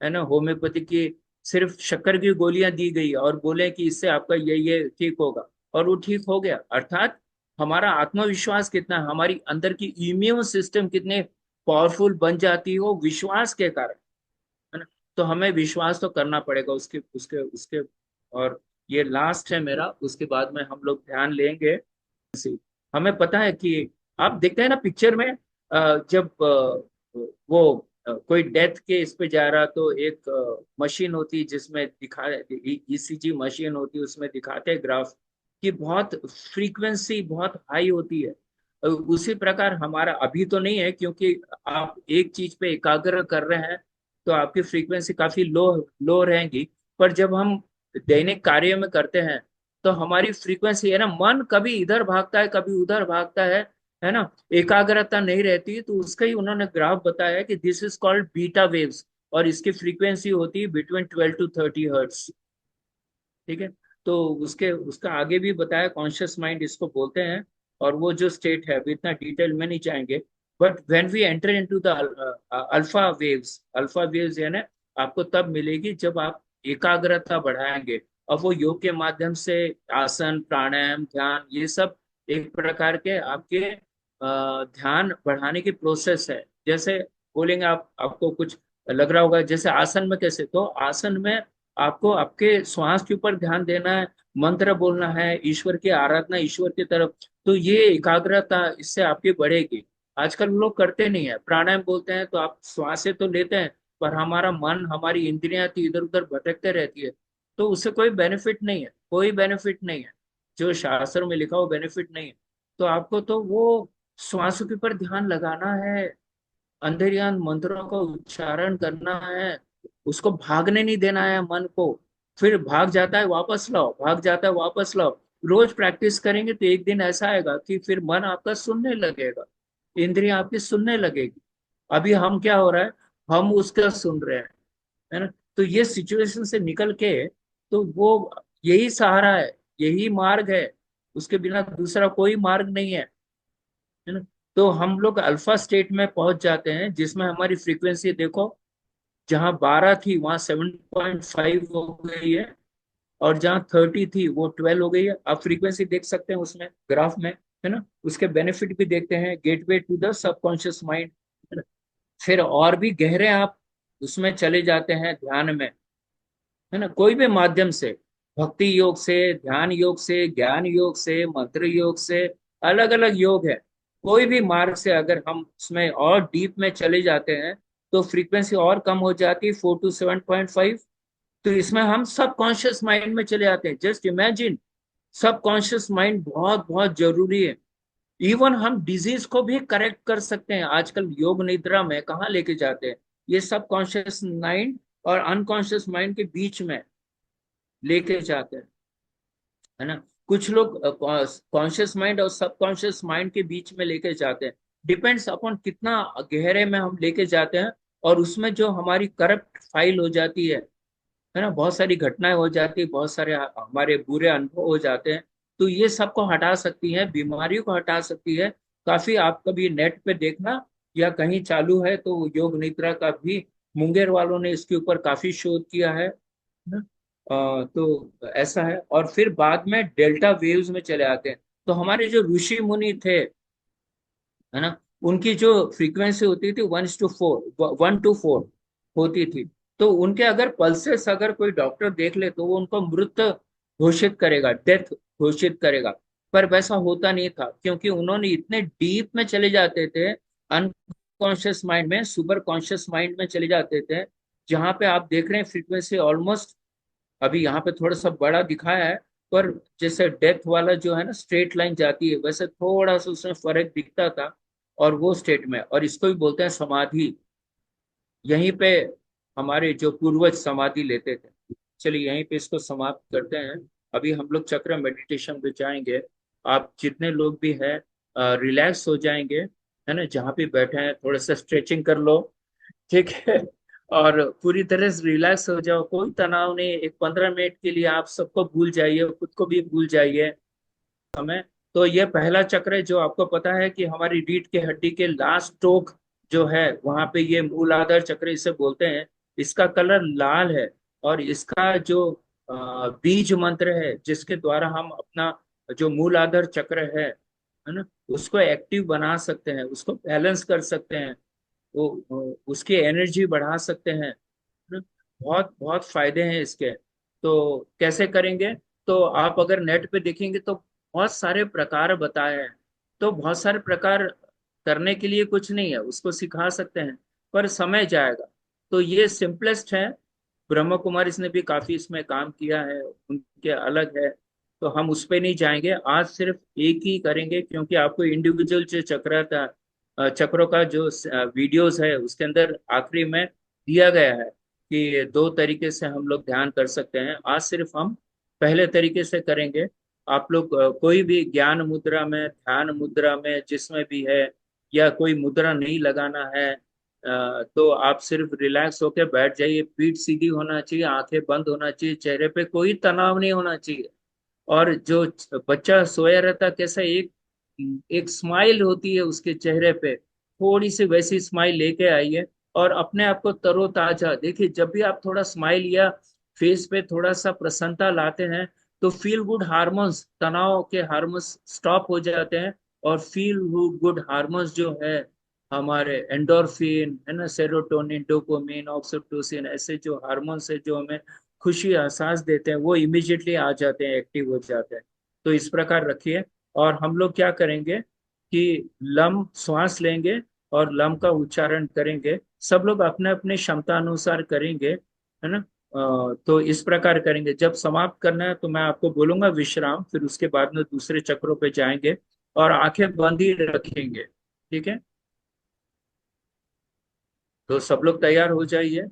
है ना। होम्योपैथी की सिर्फ शक्कर की गोलियां दी गई और बोले कि इससे आपका ये ठीक होगा, और वो ठीक हो गया। अर्थात हमारा आत्मविश्वास कितना, हमारी अंदर की इम्यून सिस्टम कितने पावरफुल बन जाती हो विश्वास के कारण, है ना। तो हमें विश्वास तो करना पड़ेगा उसके उसके उसके और ये लास्ट है मेरा, उसके बाद में हम लोग ध्यान लेंगे। हमें पता है कि आप देखते हैं ना पिक्चर में, जब वो कोई डेथ के इस पे जा रहा, तो एक मशीन होती है जिसमें दिखा, ईसीजी मशीन होती है, उसमें दिखाते हैं ग्राफ कि बहुत फ्रीक्वेंसी बहुत हाई होती है। उसी प्रकार हमारा अभी तो नहीं है, क्योंकि आप एक चीज पे एकाग्र कर रहे हैं, तो आपकी फ्रीक्वेंसी काफी लो लो रहेगी। पर जब हम दैनिक कार्य में करते हैं तो हमारी फ्रीक्वेंसी, है ना, मन कभी इधर भागता है कभी उधर भागता है ना, एकाग्रता नहीं रहती। तो उसका ही उन्होंने ग्राफ बताया कि this is called beta waves, और इसकी फ्रीक्वेंसी होती है बिटवीन 12 to 30 हर्ट्स। ठीक है। तो उसके उसका आगे भी बताया, कॉन्शियस माइंड इसको बोलते हैं। और वो जो स्टेट है, अभी इतना डिटेल में नहीं जाएंगे, but when we enter into the alpha waves, यानी आपको तब मिलेगी जब आप एकाग्रता बढ़ाएंगे। और वो योग के माध्यम से, आसन, प्राणायाम, ध्यान, ये सब एक प्रकार के आपके ध्यान बढ़ाने की प्रोसेस है। जैसे बोलेंगे आप, आपको कुछ लग रहा होगा जैसे आसन में कैसे, तो आसन में आपको आपके श्वास के ऊपर ध्यान देना है, मंत्र बोलना है, ईश्वर की आराधना, ईश्वर की तरफ। तो ये एकाग्रता इससे आपकी बढ़ेगी। आजकल लोग करते नहीं है, प्राणायाम बोलते हैं तो आप श्वास से तो लेते हैं, पर हमारा मन, हमारी इंद्रियां तो इधर उधर भटकते रहती है। तो उससे कोई बेनिफिट नहीं है, कोई बेनिफिट नहीं है, जो शास्त्र में लिखा हो बेनिफिट नहीं है। तो आपको तो वो श्वास के ऊपर ध्यान लगाना है, अंतर्यान मंत्रों का उच्चारण करना है, उसको भागने नहीं देना है मन को। फिर भाग जाता है वापस लाओ, भाग जाता है वापस लाओ। रोज प्रैक्टिस करेंगे तो एक दिन ऐसा आएगा कि फिर मन आपका सुनने लगेगा, इंद्रियां आपकी सुनने लगेगी। अभी हम क्या हो रहा है, हम उसका सुन रहे हैं, है ना। तो ये सिचुएशन से निकल के, तो वो यही सहारा है, यही मार्ग है, उसके बिना दूसरा कोई मार्ग नहीं है ना। तो हम लोग अल्फा स्टेट में पहुंच जाते हैं जिसमें हमारी फ्रीक्वेंसी देखो, जहां 12 थी वहां 7.5 हो गई है, और जहां 30 थी वो 12 हो गई है। आप फ्रीक्वेंसी देख सकते हैं उसमें ग्राफ में, है ना। उसके बेनिफिट भी देखते हैं, gateway to the subconscious mind, है ना। फिर और भी गहरे आप उसमें चले जाते हैं ध्यान में, है ना, कोई भी माध्यम से, भक्ति योग से, ध्यान योग से, ज्ञान योग से, मंत्र योग से, अलग अलग योग है। कोई भी मार्ग से अगर हम उसमें और डीप में चले जाते हैं तो फ्रीक्वेंसी और कम हो जाती है, 4 to 7.5। तो इसमें हम सबकॉन्शियस माइंड में चले जाते हैं। जस्ट इमेजिन, सबकॉन्शियस माइंड बहुत बहुत जरूरी है। इवन हम डिजीज को भी करेक्ट कर सकते हैं। आजकल योग निद्रा में कहाँ लेके जाते हैं, ये सबकॉन्शियस माइंड और अनकॉन्शियस माइंड के बीच में लेके जाते हैं, है ना। कुछ लोग कॉन्शियस माइंड और सबकॉन्शियस माइंड के बीच में लेके जाते हैं। डिपेंड्स अपॉन कितना गहरे में हम लेके जाते हैं। और उसमें जो हमारी करप्ट फाइल हो जाती है ना, बहुत सारी घटनाएं हो जाती है, बहुत सारे हमारे बुरे अनुभव हो जाते हैं, तो ये सबको हटा सकती है, बीमारियों को हटा सकती है। काफी आप कभी नेट पे देखना या कहीं चालू है तो योग निद्रा का भी, मुंगेर वालों ने इसके ऊपर काफी शोध किया है ना। तो ऐसा है। और फिर बाद में डेल्टा वेव्स में चले आते हैं। तो हमारे जो ऋषि मुनि थे, है ना, उनकी जो फ्रीक्वेंसी होती थी 1:4 होती थी। तो उनके अगर पल्सेस अगर कोई डॉक्टर देख ले तो वो उनको मृत घोषित करेगा, डेथ घोषित करेगा। पर वैसा होता नहीं था, क्योंकि उन्होंने इतने डीप में चले जाते थे, अनकॉन्शियस माइंड में, सुपर कॉन्शियस माइंड में चले जाते थे, जहां पे आप देख रहे हैं फ्रीक्वेंसी ऑलमोस्ट, अभी यहाँ पे थोड़ा सा बड़ा दिखाया है, पर जैसे डेथ वाला जो है ना स्ट्रेट लाइन जाती है, वैसे थोड़ा सा उसमें फर्क दिखता था। और वो स्टेट में, और इसको भी बोलते हैं समाधि। यहीं पे हमारे जो पूर्वज समाधि लेते थे। चलिए यहीं पे इसको समाप्त करते हैं। अभी हम लोग चक्र मेडिटेशन पे जाएंगे। आप जितने लोग भी हैं रिलैक्स हो जाएंगे, है ना, जहाँ पे बैठे हैं थोड़ा सा स्ट्रेचिंग कर लो, ठीक है। और पूरी तरह से रिलैक्स हो जाओ, कोई तनाव नहीं। एक 15 मिनट के लिए आप सबको भूल जाइए, खुद को भी भूल जाइए हमें। तो ये पहला चक्र है, जो आपको पता है कि हमारी रीढ़ की हड्डी के लास्ट टोक जो है वहां पे, ये मूलाधार चक्र इसे बोलते हैं। इसका कलर लाल है। और इसका जो बीज मंत्र है जिसके द्वारा हम अपना जो मूलाधार चक्र है ना, उसको एक्टिव बना सकते हैं, उसको बैलेंस कर सकते हैं, वो उसकी एनर्जी बढ़ा सकते हैं। बहुत बहुत फायदे हैं इसके। तो कैसे करेंगे, तो आप अगर नेट पे देखेंगे तो बहुत सारे प्रकार बताए हैं। तो बहुत सारे प्रकार करने के लिए कुछ नहीं है, उसको सिखा सकते हैं, पर समय जाएगा। तो ये सिंपलेस्ट है। ब्रह्म कुमारी ने भी काफी इसमें काम किया है, उनके अलग है। तो हम उस पे नहीं जाएंगे आज, सिर्फ एक ही करेंगे, क्योंकि आपको इंडिविजुअल जो चक्र था, चक्रों का जो वीडियोस है उसके अंदर आखिरी में दिया गया है कि दो तरीके से हम लोग ध्यान कर सकते हैं। आज सिर्फ हम पहले तरीके से करेंगे। आप लोग कोई भी ज्ञान मुद्रा में, ध्यान मुद्रा में, जिसमें भी है, या कोई मुद्रा नहीं लगाना है, तो आप सिर्फ रिलैक्स होकर बैठ जाइए। पीठ सीधी होना चाहिए, आंखें बंद होना चाहिए, चेहरे पे कोई तनाव नहीं होना चाहिए। और जो बच्चा सोया रहता कैसा, एक एक स्माइल होती है उसके चेहरे पे, थोड़ी सी वैसी स्माइल लेके आइए। और अपने आप को तरोताजा देखिए, जब भी आप थोड़ा स्माइल या फेस पे थोड़ा सा प्रसन्नता लाते हैं, तो फील गुड हार्मोन्स, तनाव के हार्मोन्स स्टॉप हो जाते हैं। और फील गुड हार्मोन्स जो है हमारे, एंडोर्फिन, है ना, सेरोटोनिन, डोपामिन, ऑक्सीटोसिन, ऐसे जो हार्मोन्स है जो हमें खुशी एहसास देते हैं, वो इमिजिएटली आ जाते हैं, एक्टिव हो जाते हैं। तो इस प्रकार रखिए। और हम लोग क्या करेंगे कि लम श्वास लेंगे और लम का उच्चारण करेंगे। सब लोग अपने अपने क्षमता अनुसार करेंगे, है ना। तो इस प्रकार करेंगे। जब समाप्त करना है तो मैं आपको बोलूंगा विश्राम, फिर उसके बाद में दूसरे चक्रों पे जाएंगे। और आंखें बंद ही रखेंगे, ठीक है। तो सब लोग तैयार हो जाइए।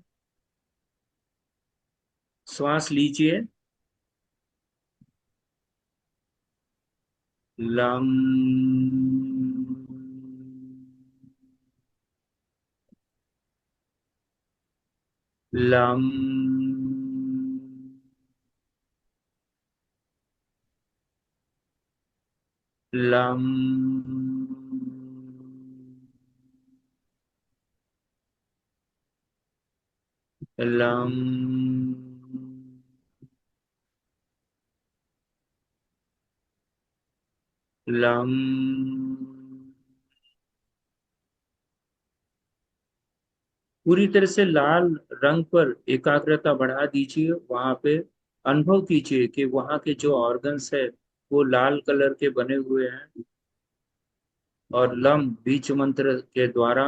श्वास लीजिए। Lump. Lump. Lump. Lump. Lump. पूरी तरह से लाल रंग पर एकाग्रता बढ़ा दीजिए, वहां पे अनुभव कीजिए कि वहां के जो ऑर्गन्स है वो लाल कलर के बने हुए हैं। और लम बीज मंत्र के द्वारा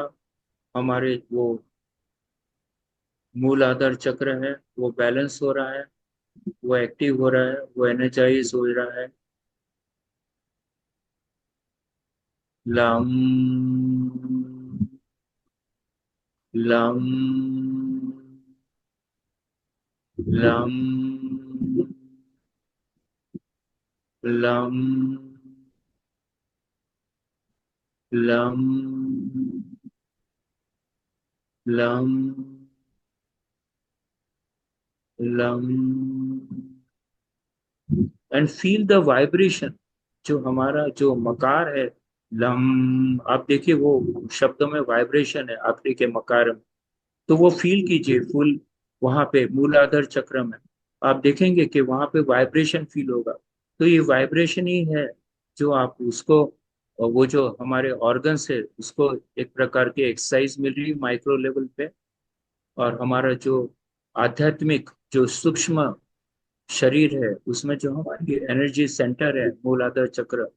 हमारे वो मूल आधार चक्र है वो बैलेंस हो रहा है, वो एक्टिव हो रहा है, वो एनर्जाइज हो रहा है। Lump. Lump. Lump. Lump. Lump. Lump. Lump. And feel the vibration. जो हमारा जो मकार है, लम, आप देखिए वो शब्दों में वाइब्रेशन है आखिरी के मकार में। तो वो फील कीजिए फुल, वहां पे मूलाधार चक्र में आप देखेंगे कि वहां पे वाइब्रेशन फील होगा। तो ये वाइब्रेशन ही है जो आप उसको, वो जो हमारे ऑर्गन्स है उसको एक प्रकार की एक्सरसाइज मिल रही है माइक्रो लेवल पे। और हमारा जो आध्यात्मिक जो सूक्ष्म शरीर है उसमें जो हमारी एनर्जी सेंटर है मूलाधार चक्र,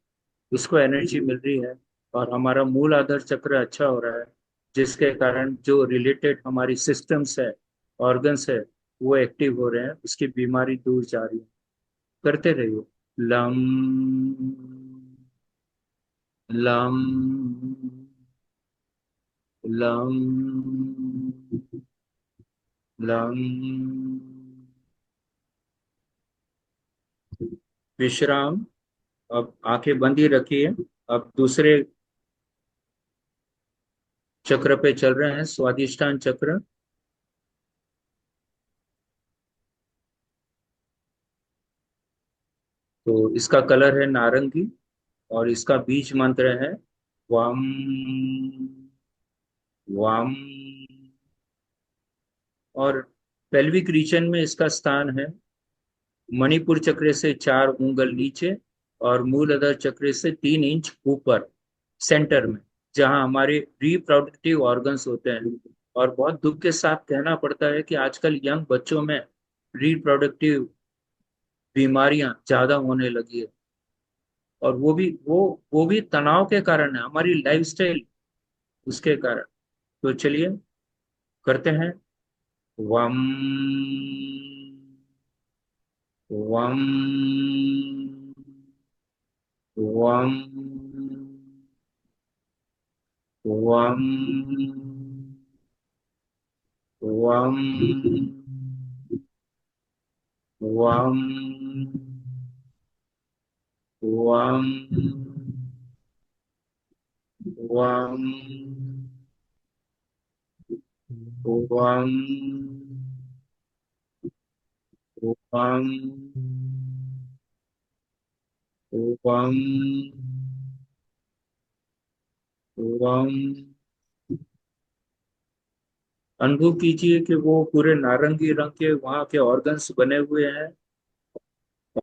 उसको एनर्जी मिल रही है। और हमारा मूल आधार चक्र अच्छा हो रहा है, जिसके कारण जो रिलेटेड हमारी सिस्टम्स है, ऑर्गन्स है, वो एक्टिव हो रहे हैं, उसकी बीमारी दूर जा रही है। करते रहिए। लम। लम। लम। लम। विश्राम। अब आंखें बंद ही रखिए। अब दूसरे चक्र पे चल रहे हैं, स्वादिष्टान चक्र। तो इसका कलर है नारंगी, और इसका बीज मंत्र है वाम। वाम। और पेल्विक रीजन में इसका स्थान है मणिपुर चक्र से 4 उंगल नीचे, और मूलाधार चक्र से 3 इंच ऊपर, सेंटर में, जहां हमारे रिप्रोडक्टिव ऑर्गन्स होते हैं। और बहुत दुख के साथ कहना पड़ता है कि आजकल यंग बच्चों में रिप्रोडक्टिव बीमारियां ज्यादा होने लगी है। और वो भी तनाव के कारण है, हमारी लाइफस्टाइल उसके कारण। तो चलिए करते हैं। वम। वम। वम। वम। वम। वम। वम। वम। वम। वम। वम। वम। अनुभव कीजिए कि वो पूरे नारंगी रंग के वहां के ऑर्गन्स बने हुए हैं,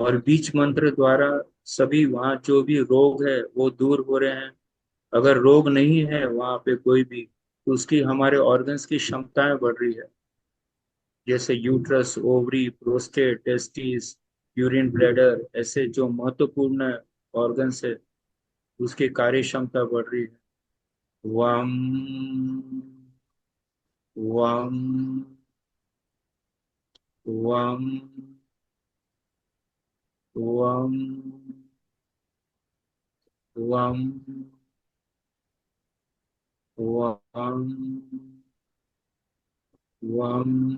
और बीज मंत्र द्वारा सभी वहाँ जो भी रोग है वो दूर हो रहे हैं। अगर रोग नहीं है वहाँ पे कोई भी, तो उसकी हमारे ऑर्गन्स की क्षमताएं बढ़ रही है। जैसे uterus, ovary, prostate, testis, urine bladder, ऐसे जो महत्वपूर्ण ऑर्गन्स है उसकी कार्य क्षमता बढ़ रही है। वम। वम। वम। वम। वम। वम। वम।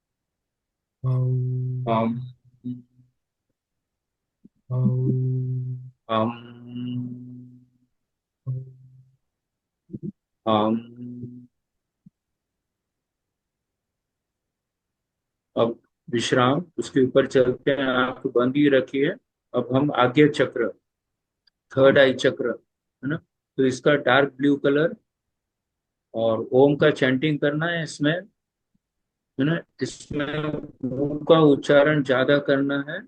हम हम हम हम हम अब विश्राम, उसके ऊपर चलते हैं, आंख बंद ही रखिए। अब हम आज्ञा चक्र, थर्ड आई चक्र, है ना, तो इसका डार्क ब्लू कलर, और ओम का चैंटिंग करना है इसमें, है ना। इसमें ओम का उच्चारण ज्यादा करना है,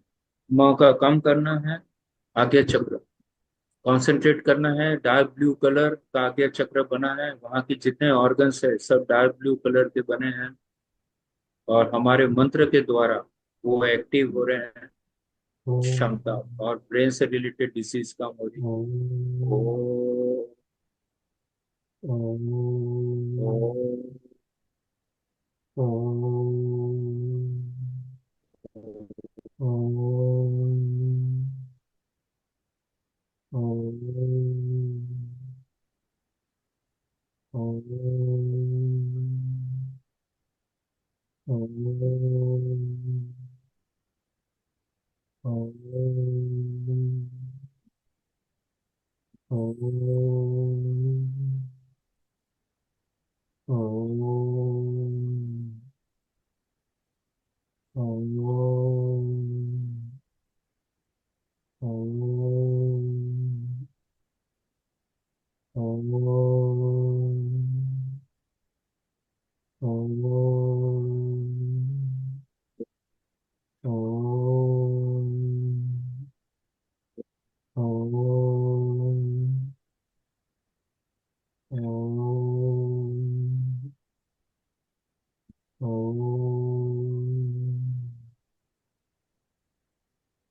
म का कम करना है। आज्ञा चक्र कंसंट्रेट करना है, डार्क ब्लू कलर का आज्ञा चक्र बना है, वहां के जितने ऑर्गन्स है सब डार्क ब्लू कलर के बने हैं, और हमारे मंत्र के द्वारा वो एक्टिव हो रहे हैं, क्षमता, और ब्रेन से रिलेटेड डिसीज कम हो रही है। ओ, ओ,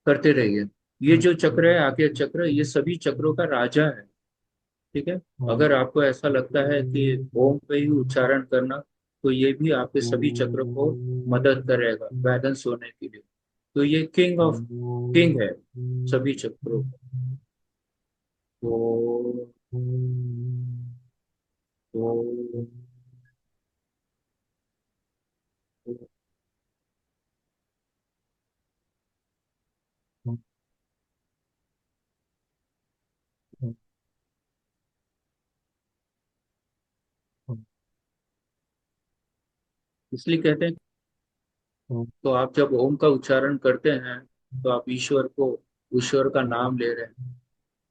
करते रहिए। ये जो चक्र है, आज्ञा चक्र, ये सभी चक्रों का राजा है। ठीक है। अगर आपको ऐसा लगता है कि ओम पे ही उच्चारण करना, तो ये भी आपके सभी चक्र को मदद करेगा बैलेंस होने के लिए। तो ये किंग है सभी चक्रों का। तो तो इसलिए कहते हैं, तो आप जब ओम का उच्चारण करते हैं, तो आप ईश्वर का नाम ले रहे हैं,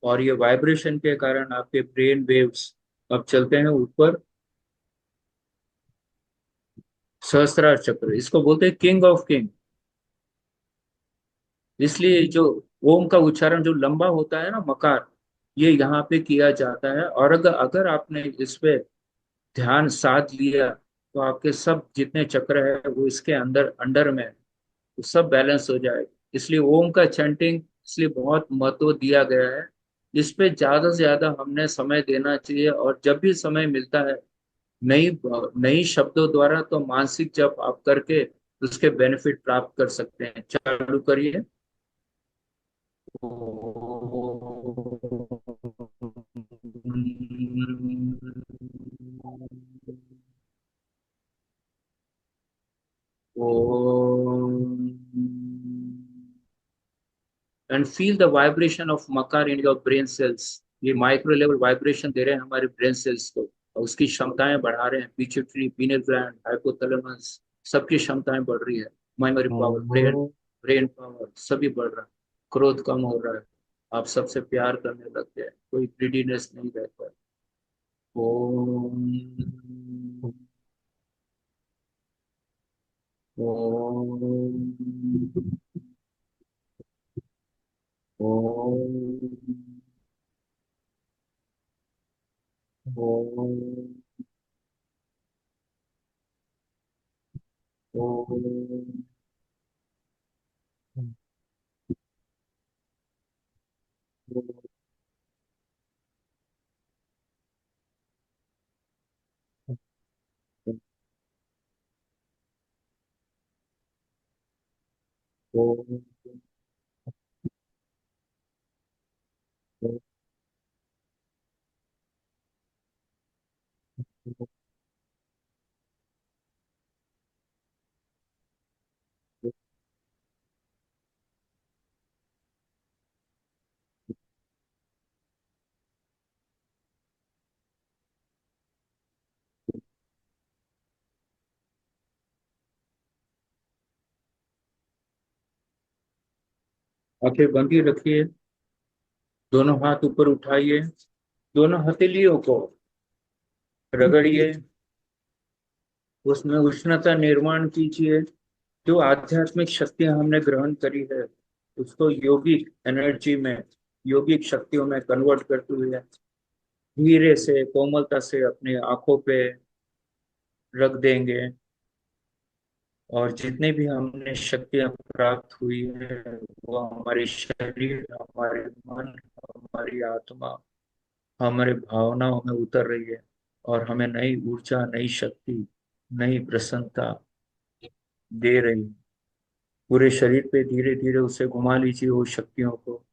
और ये वाइब्रेशन के कारण आपके ब्रेन वेव्स अब चलते हैं ऊपर। सहस्त्रार चक्र, इसको बोलते हैं किंग ऑफ किंग। इसलिए जो ओम का उच्चारण जो लंबा होता है ना, मकार, ये यहाँ पे किया जाता है। और अगर अगर आपने इस पे ध्यान साध लिया, तो आपके सब जितने चक्र है वो इसके अंदर अंडर में है, तो सब बैलेंस हो जाएगा। इसलिए ओम का चैंटिंग इसलिए बहुत महत्व दिया गया है। इस पे ज्यादा से ज्यादा हमने समय देना चाहिए, और जब भी समय मिलता है, नई नई शब्दों द्वारा तो मानसिक जप आप करके उसके बेनिफिट प्राप्त कर सकते हैं। चालू करिए। And feel the vibration of मकार इन योर ब्रेन सेल्स। ये माइक्रो लेवल वाइब्रेशन दे रहे हैं हमारे ब्रेन सेल्स को, और उसकी क्षमताएं बढ़ा रहे हैं। पिट्यूटरी, पीनल ग्लैंड, हाइपोथैलेमस, सबकी क्षमताएं बढ़ रही है। मेमोरी पावर, ब्रेन पावर सभी बढ़ रहा है। क्रोध कम हो रहा है, आप सबसे प्यार करने लगते हैं, कोई ग्रीडीनेस नहीं रहता है। ओम, ओम, ओम, ओम, ओम, ओम, आंखें बंद ही रखिए, दोनों हाथ ऊपर उठाइए, दोनों हथेलियों को रगड़िए, उसमें उष्णता निर्माण कीजिए। जो आध्यात्मिक शक्तियां हमने ग्रहण करी है उसको योगिक एनर्जी में, योगिक शक्तियों में कन्वर्ट करते हुए धीरे से कोमलता से अपने आंखों पे रख देंगे। और जितने भी हमने शक्तियां प्राप्त हुई है वो हमारे शरीर, हमारे मन, हमारी आत्मा, हमारे भावनाओं में उतर रही है और हमें नई ऊर्जा, नई शक्ति, नई प्रसन्नता दे रही है। पूरे शरीर पे धीरे धीरे उसे घुमा लीजिए उस शक्तियों को,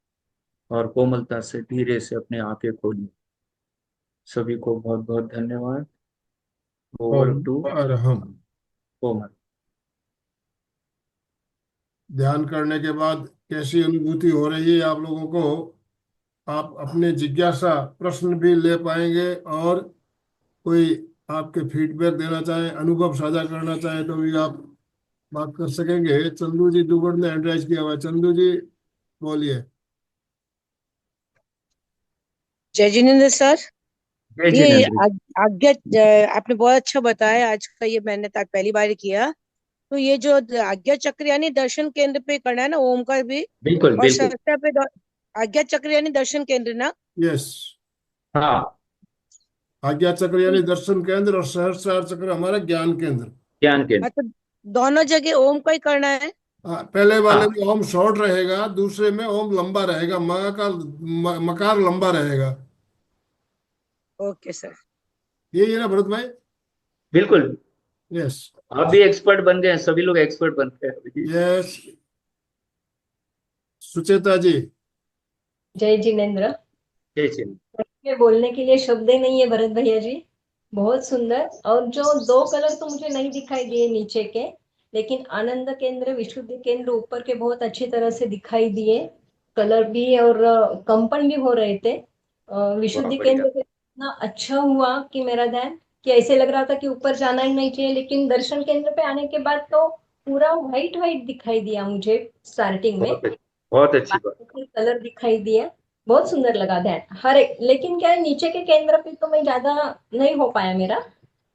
और कोमलता से धीरे से अपने आंखें खोलिए। सभी को बहुत बहुत धन्यवाद। Over Om to Arham. कोमल। ध्यान करने के बाद कैसी अनुभूति हो रही है आप लोगों को? आप अपने जिज्ञासा प्रश्न भी ले पाएंगे, और कोई आपके फीडबैक देना चाहे, अनुभव साझा करना चाहे तो भी आप बात कर सकेंगे। चंदू जी दुगड़ ने हैंड राइज किया हुआ है। चंदू जी बोलिए। जय जिनेन्द्र सर। जय ये जिनेन्द्र। आज्ञा आपने बहुत अच्छा बताया। आज का ये मैंने तक पहली बार किया। तो ये जो आज्ञा चक्र यानी दर्शन केंद्र पे करना है ना, ओम का भी, बिल्कुल और बिल्कुल। सहस्त्र पे आज्ञा चक्र यानी दर्शन केंद्र ना। यस। हाँ, आज्ञा चक्र यानी दर्शन केंद्र, और सहस्त्रार चक्र हमारा ज्ञान केंद्र। ज्ञान केंद्र। तो दोनों जगह ओम का ही करना है। पहले वाले हाँ, में ओम शॉर्ट रहेगा, दूसरे में ओम लंबा रहेगा। मकार लंबा रहेगा। Okay sir. ये ना भरत भाई? बिल्कुल। यस। आप भी एक्सपर्ट बन गए हैं, सभी लोग एक्सपर्ट बन गए हैं अभी। यस। सुचेता जी। जय जिनेन्द्र। जय जिनेन्द्र। ये बोलने के लिए शब्द ही नहीं है भरत भैया जी। बहुत सुंदर। और जो दो कलर तो मुझे नहीं दिखाई दिए नीचे के, लेकिन आनंद केंद्र, विशुद्धि केंद्र ऊपर के बहुत अच्छी तरह से दिखाई दिए। कलर भी और कंपन भी हो रहे थे। बहुत विशुद्धि बढ़िया। केंद्र पे इतना अच्छा हुआ कि मेरा ध्यान, कि ऐसे लग रहा था कि ऊपर जाना ही नहीं चाहिए, लेकिन दर्शन केंद्र पे आने के बाद तो पूरा व्हाइट व्हाइट दिखाई दिया मुझे स्टार्टिंग में। बहुत अच्छी, बहुत अच्छी बात। बाकी कलर दिखाई दिया। बहुत सुंदर लगा ध्यान हर एक। लेकिन क्या है, नीचे के केंद्र पे तो मैं ज्यादा नहीं हो पाया मेरा,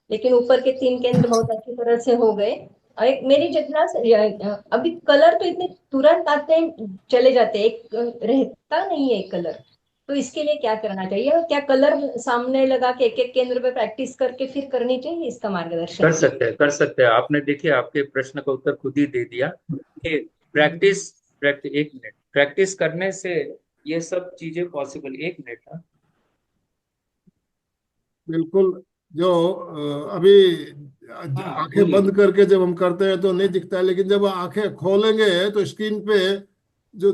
लेकिन ऊपर के 3 केंद्र बहुत अच्छी तरह से हो गए। और एक मेरी जिज्ञासा, अभी कलर तो इतने तुरंत आते हैं चले जाते हैं, एक रहता नहीं है एक कलर। तो इसके लिए क्या करना चाहिए, और क्या कलर सामने लगा के एक एक केंद्र पे प्रैक्टिस करके फिर करनी चाहिए, इसका मार्गदर्शन कर कीजिए। सकते हैं, कर सकते हैं। आपने देखिए आपके प्रश्न का उत्तर खुद ही दे दिया कि प्रैक्टिस, प्रैक्टिस, एक मिनट, प्रैक्टिस करने से ये सब चीजें पॉसिबल। एक मिनट। हाँ, बिल्कुल। जो अभी हाँ, आंखें बोलिए। बंद करके जब हम करते हैं तो नहीं दिखता है, लेकिन जब आंखें खोलेंगे तो स्क्रीन पे जो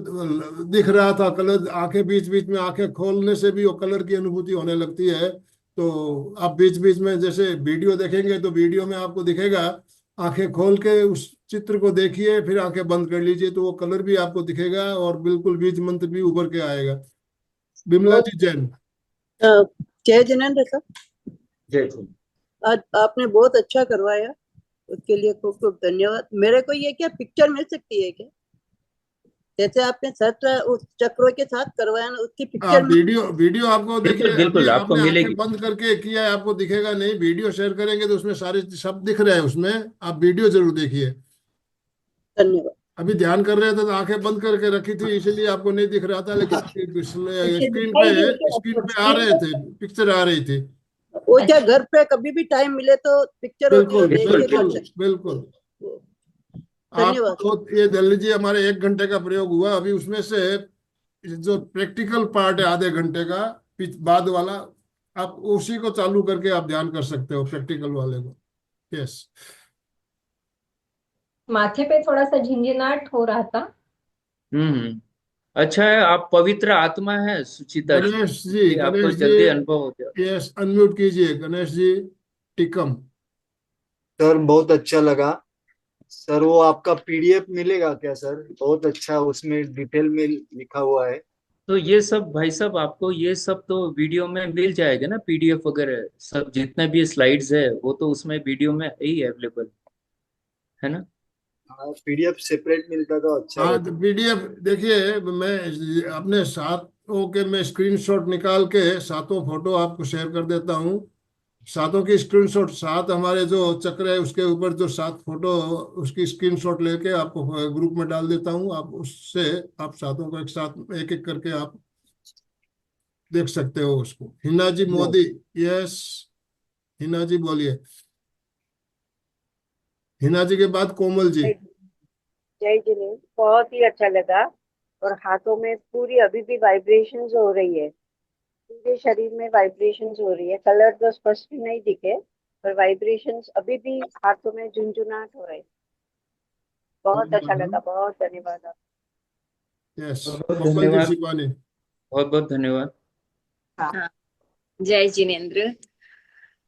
दिख रहा था कलर, आंखें बीच बीच में, आंखें खोलने से भी वो कलर की अनुभूति होने लगती है। तो आप बीच बीच में जैसे वीडियो देखेंगे तो वीडियो में आपको दिखेगा। आंखें खोल के उस चित्र को देखिए, फिर आंखें बंद कर लीजिए तो वो कलर भी आपको दिखेगा, और बिल्कुल बीज मंत्र भी उभर के आएगा। बिमला जी जैन। अ, जय जिनेन्द्र सर। जय जिनेन्द्र। आज आपने बहुत अच्छा करवाया, उसके लिए खूब खूब धन्यवाद। मेरे को ये क्या पिक्चर मिल सकती है क्या, जैसे आपने सहस्त्र उस चक्रों के साथ करवाया ना, उसकी हाँ, पिक्चर मिल? वीडियो वीडियो आपको बिल्कुल देखिए। अभी बिल्कुल, आपको आपने आंखें मिलेगी। बंद करके किया है, आपको दिखेगा नहीं। वीडियो शेयर करेंगे तो उसमें सारे शब्द दिख रहे हैं उसमें। आप वीडियो जरूर देखिए। धन्यवाद। अभी ध्यान कर रहे थे तो आंखें बंद करके रखी थी, इसलिए आपको नहीं दिख रहा था, लेकिन अच्छा, स्क्रीन दिखाई दिए पे, क्या स्क्रीन आपको पे आ स्क्रीन रहे थे, पर? पिक्चर आ रही थी। वो क्या, अच्छा। घर पे कभी भी टाइम मिले तो पिक्चर होती है, वो बिल्कुल देख बिल्कुल के कर बिल्कुल बिल्कुल। सकते बिल्कुल। हो। आपको धन्यवाद सर। तो ये दल लीजिए, हमारे 1 घंटे का प्रयोग हुआ अभी, उसमें से जो प्रैक्टिकल पार्ट है आधे घंटे का, बाद वाला, आप उसी को चालू करके आप ध्यान कर सकते हो, प्रैक्टिकल वाले को। यस। माथे पे थोड़ा सा झिंझनाहट हो रहा था। हम्म। अच्छा है, आप पवित्र आत्मा है सुचिता जी, गणेश जी, इसलिए आपको गणेश जी। जल्दी अनुभव हो गया। यस, अनम्यूट कीजिए गणेश जी। टिकम। सर बहुत अच्छा लगा। सर वो आपका पीडीएफ मिलेगा क्या सर? बहुत अच्छा, उसमें डिटेल में लिखा हुआ है। तो ये सब भाई साहब, आपको ये सब तो वीडियो में मिल जाएगा ना, पीडीएफ वगैरह सब, जितने भी स्लाइड्स है वो तो उसमें वीडियो में है ही अवेलेबल, है ना। हाँ, पीडीएफ सेपरेट मिलता तो अच्छा हाँ, रहता। तो पीडीएफ देखिए, मैं अपने सातों के मैं स्क्रीनशॉट निकाल के सातों फोटो आपको शेयर कर देता हूँ। सातों की स्क्रीनशॉट, सात हमारे जो चक्र है उसके ऊपर जो सात फोटो, उसकी स्क्रीनशॉट लेके आपको ग्रुप में डाल देता हूँ। आप उससे आप सातों को एक साथ एक एक करके आप देख सकते हो उसको। हिना जी मोदी, यस, हिना जी बोलिए। हिना जी के बाद कोमल जी। जय जय जिनेन्द्र, बहुत ही अच्छा लगा। और हाथों में पूरी अभी भी वाइब्रेशंस हो रही है, पूरे शरीर में वाइब्रेशंस हो रही है। कलर तो स्पष्ट नहीं दिखे, पर वाइब्रेशंस अभी भी हाथों में झुंझुनाहट हो रही है। बहुत अच्छा लगा, बहुत धन्यवाद आप। यस, बहुत बहुत कोमल जी धन्यवाद। शिवानी। बहुत बहुत धन्यवाद। हाँ, जय जिनेन्द्र।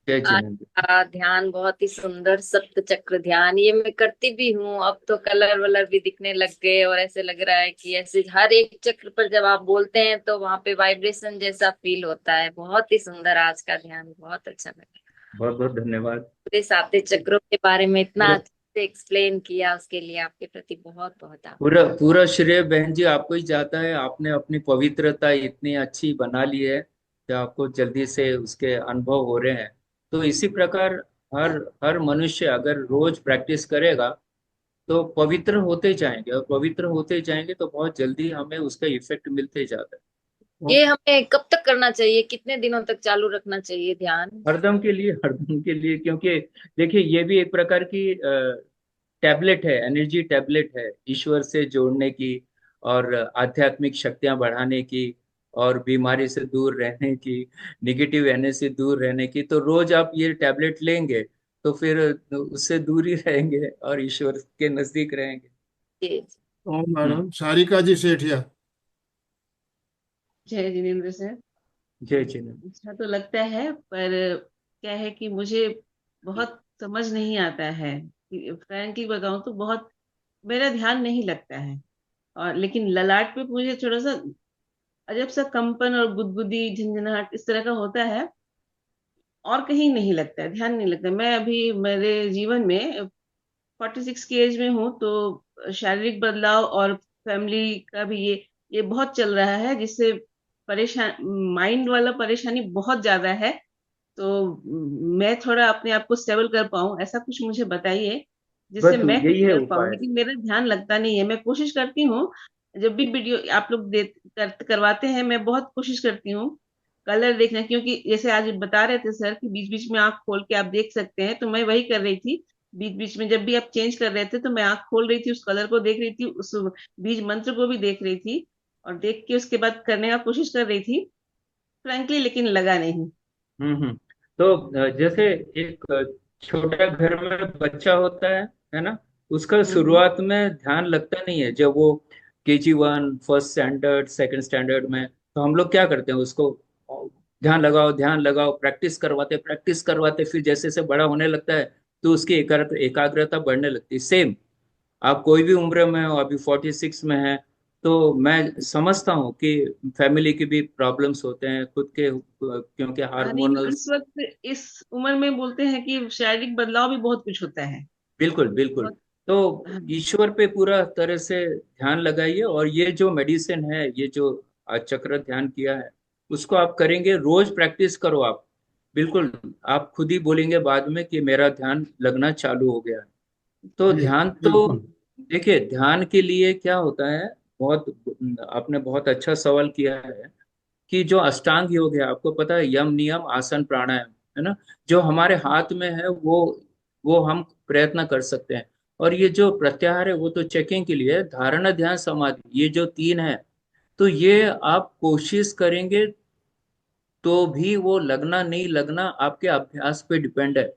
जय आज जिनेन्द्र। का ध्यान बहुत ही सुंदर, सप्त चक्र ध्यान, ये मैं करती भी हूँ। अब तो कलर वलर भी दिखने लग गए और ऐसे लग रहा है कि ऐसे हर एक चक्र पर जब आप बोलते हैं तो वहां पे वाइब्रेशन जैसा फील होता है। बहुत ही सुंदर आज का ध्यान, बहुत अच्छा लगा। बहुत बहुत धन्यवाद। पूरे सात चक्रों के बारे में इतना अच्छे से एक्सप्लेन किया, उसके लिए आपके प्रति बहुत बहुत आभार। पूरा पूरा श्रेय बहन जी आपको ही जाता है। आपने अपनी पवित्रता इतनी अच्छी बना ली है कि आपको जल्दी से उसके अनुभव हो रहे हैं। तो इसी प्रकार हर हर मनुष्य अगर रोज प्रैक्टिस करेगा तो पवित्र होते जाएंगे, और पवित्र होते जाएंगे तो बहुत जल्दी हमें उसका इफेक्ट मिलते जाता है। ये हमें कब तक करना चाहिए, कितने दिनों तक चालू रखना चाहिए ध्यान? हरदम के लिए, हरदम के लिए, क्योंकि देखिए ये भी एक प्रकार की टैबलेट है, एनर्जी टैबलेट है, ईश्वर से जोड़ने की और आध्यात्मिक शक्तियां बढ़ाने की और बीमारी से दूर रहने की, निगेटिव एनर्जी से दूर रहने की। तो रोज आप ये टैबलेट लेंगे तो फिर उससे दूर ही रहेंगे और ईश्वर के नजदीक रहेंगे। जी। ओम मैडम सारिका जी सेठिया। जय जिनेन्द्र सर। जय जिनेन्द्र। अच्छा तो लगता है, पर क्या है कि मुझे बहुत समझ नहीं आता है। फ्रैंकली बताऊं तो बहुत मेरा ध्यान नहीं लगता है। और लेकिन ललाट पे मुझे थोड़ा सा अजब सा कंपन और गुदगुदी झंझनाहट इस तरह का होता है, और कहीं नहीं लगता है, ध्यान नहीं लगता। मैं अभी मेरे जीवन में 46 की एज में हूँ, तो शारीरिक बदलाव और फैमिली का भी ये बहुत चल रहा है, जिससे परेशान, माइंड वाला परेशानी बहुत ज्यादा है। तो मैं थोड़ा अपने आप को स्टेबल कर पाऊं, ऐसा कुछ मुझे बताइए जिससे बस मैं कुछ यही है कर पाऊं। उपाय। लेकिन मेरा ध्यान लगता नहीं है। मैं कोशिश करती हूँ, जब भी वीडियो आप लोग करवाते हैं, मैं बहुत कोशिश करती हूँ कलर देखना, क्योंकि जैसे आज बता रहे थे सर कि बीच बीच में आंख खोल के आप देख सकते हैं, तो मैं वही कर रही थी। बीच बीच में जब भी आप चेंज कर रहे थे तो मैं आंख खोल रही थी, उस कलर को देख रही थी, उस बीज मंत्र को भी देख रही थी, और देख के उसके बाद करने का कोशिश कर रही थी फ्रैंकली, लेकिन लगा नहीं। हम्म। तो जैसे एक छोटा घर में बच्चा होता है ना, उसका हम्म। शुरुआत में ध्यान लगता नहीं है। जब वो KG 1, first standard, second standard में, तो हम लोग क्या करते हैं, उसको ध्यान लगाओ ध्यान लगाओ, प्रैक्टिस करवाते, फिर जैसे जैसे बड़ा होने लगता है तो उसकी एकाग्रता बढ़ने लगती है। सेम आप कोई भी उम्र में हो, अभी 46 में है, तो मैं समझता हूँ कि फैमिली की भी प्रॉब्लम्स होते हैं खुद के, क्योंकि नहीं, इस हार्मोनल्स। वक्त इस उम्र में बोलते हैं कि शारीरिक बदलाव भी बहुत कुछ होता है। बिल्कुल बिल्कुल। बहुत। तो हाँ। ईश्वर पे पूरा तरह से ध्यान लगाइए, और ये जो मेडिसिन है, ये जो आज चक्र ध्यान किया है, उसको आप करेंगे, रोज प्रैक्टिस करो आप। बिल्कुल, आप खुद ही बोलेंगे बाद में कि मेरा ध्यान लगना चालू हो गया है। तो जी ध्यान तो बिल्कुल। देखिए, ध्यान के लिए क्या होता है, बहुत आपने बहुत अच्छा सवाल किया है कि जो अष्टांग योग है, आपको पता है, यम नियम आसन प्राणायाम, है ना, जो हमारे हाथ में है वो हम प्रयत्न कर सकते हैं। और ये जो प्रत्याहार है वो तो चेकिंग के लिए है। धारणा ध्यान समाधि, ये जो तीन है, तो ये आप कोशिश करेंगे तो भी वो लगना नहीं लगना आपके अभ्यास पे डिपेंड है।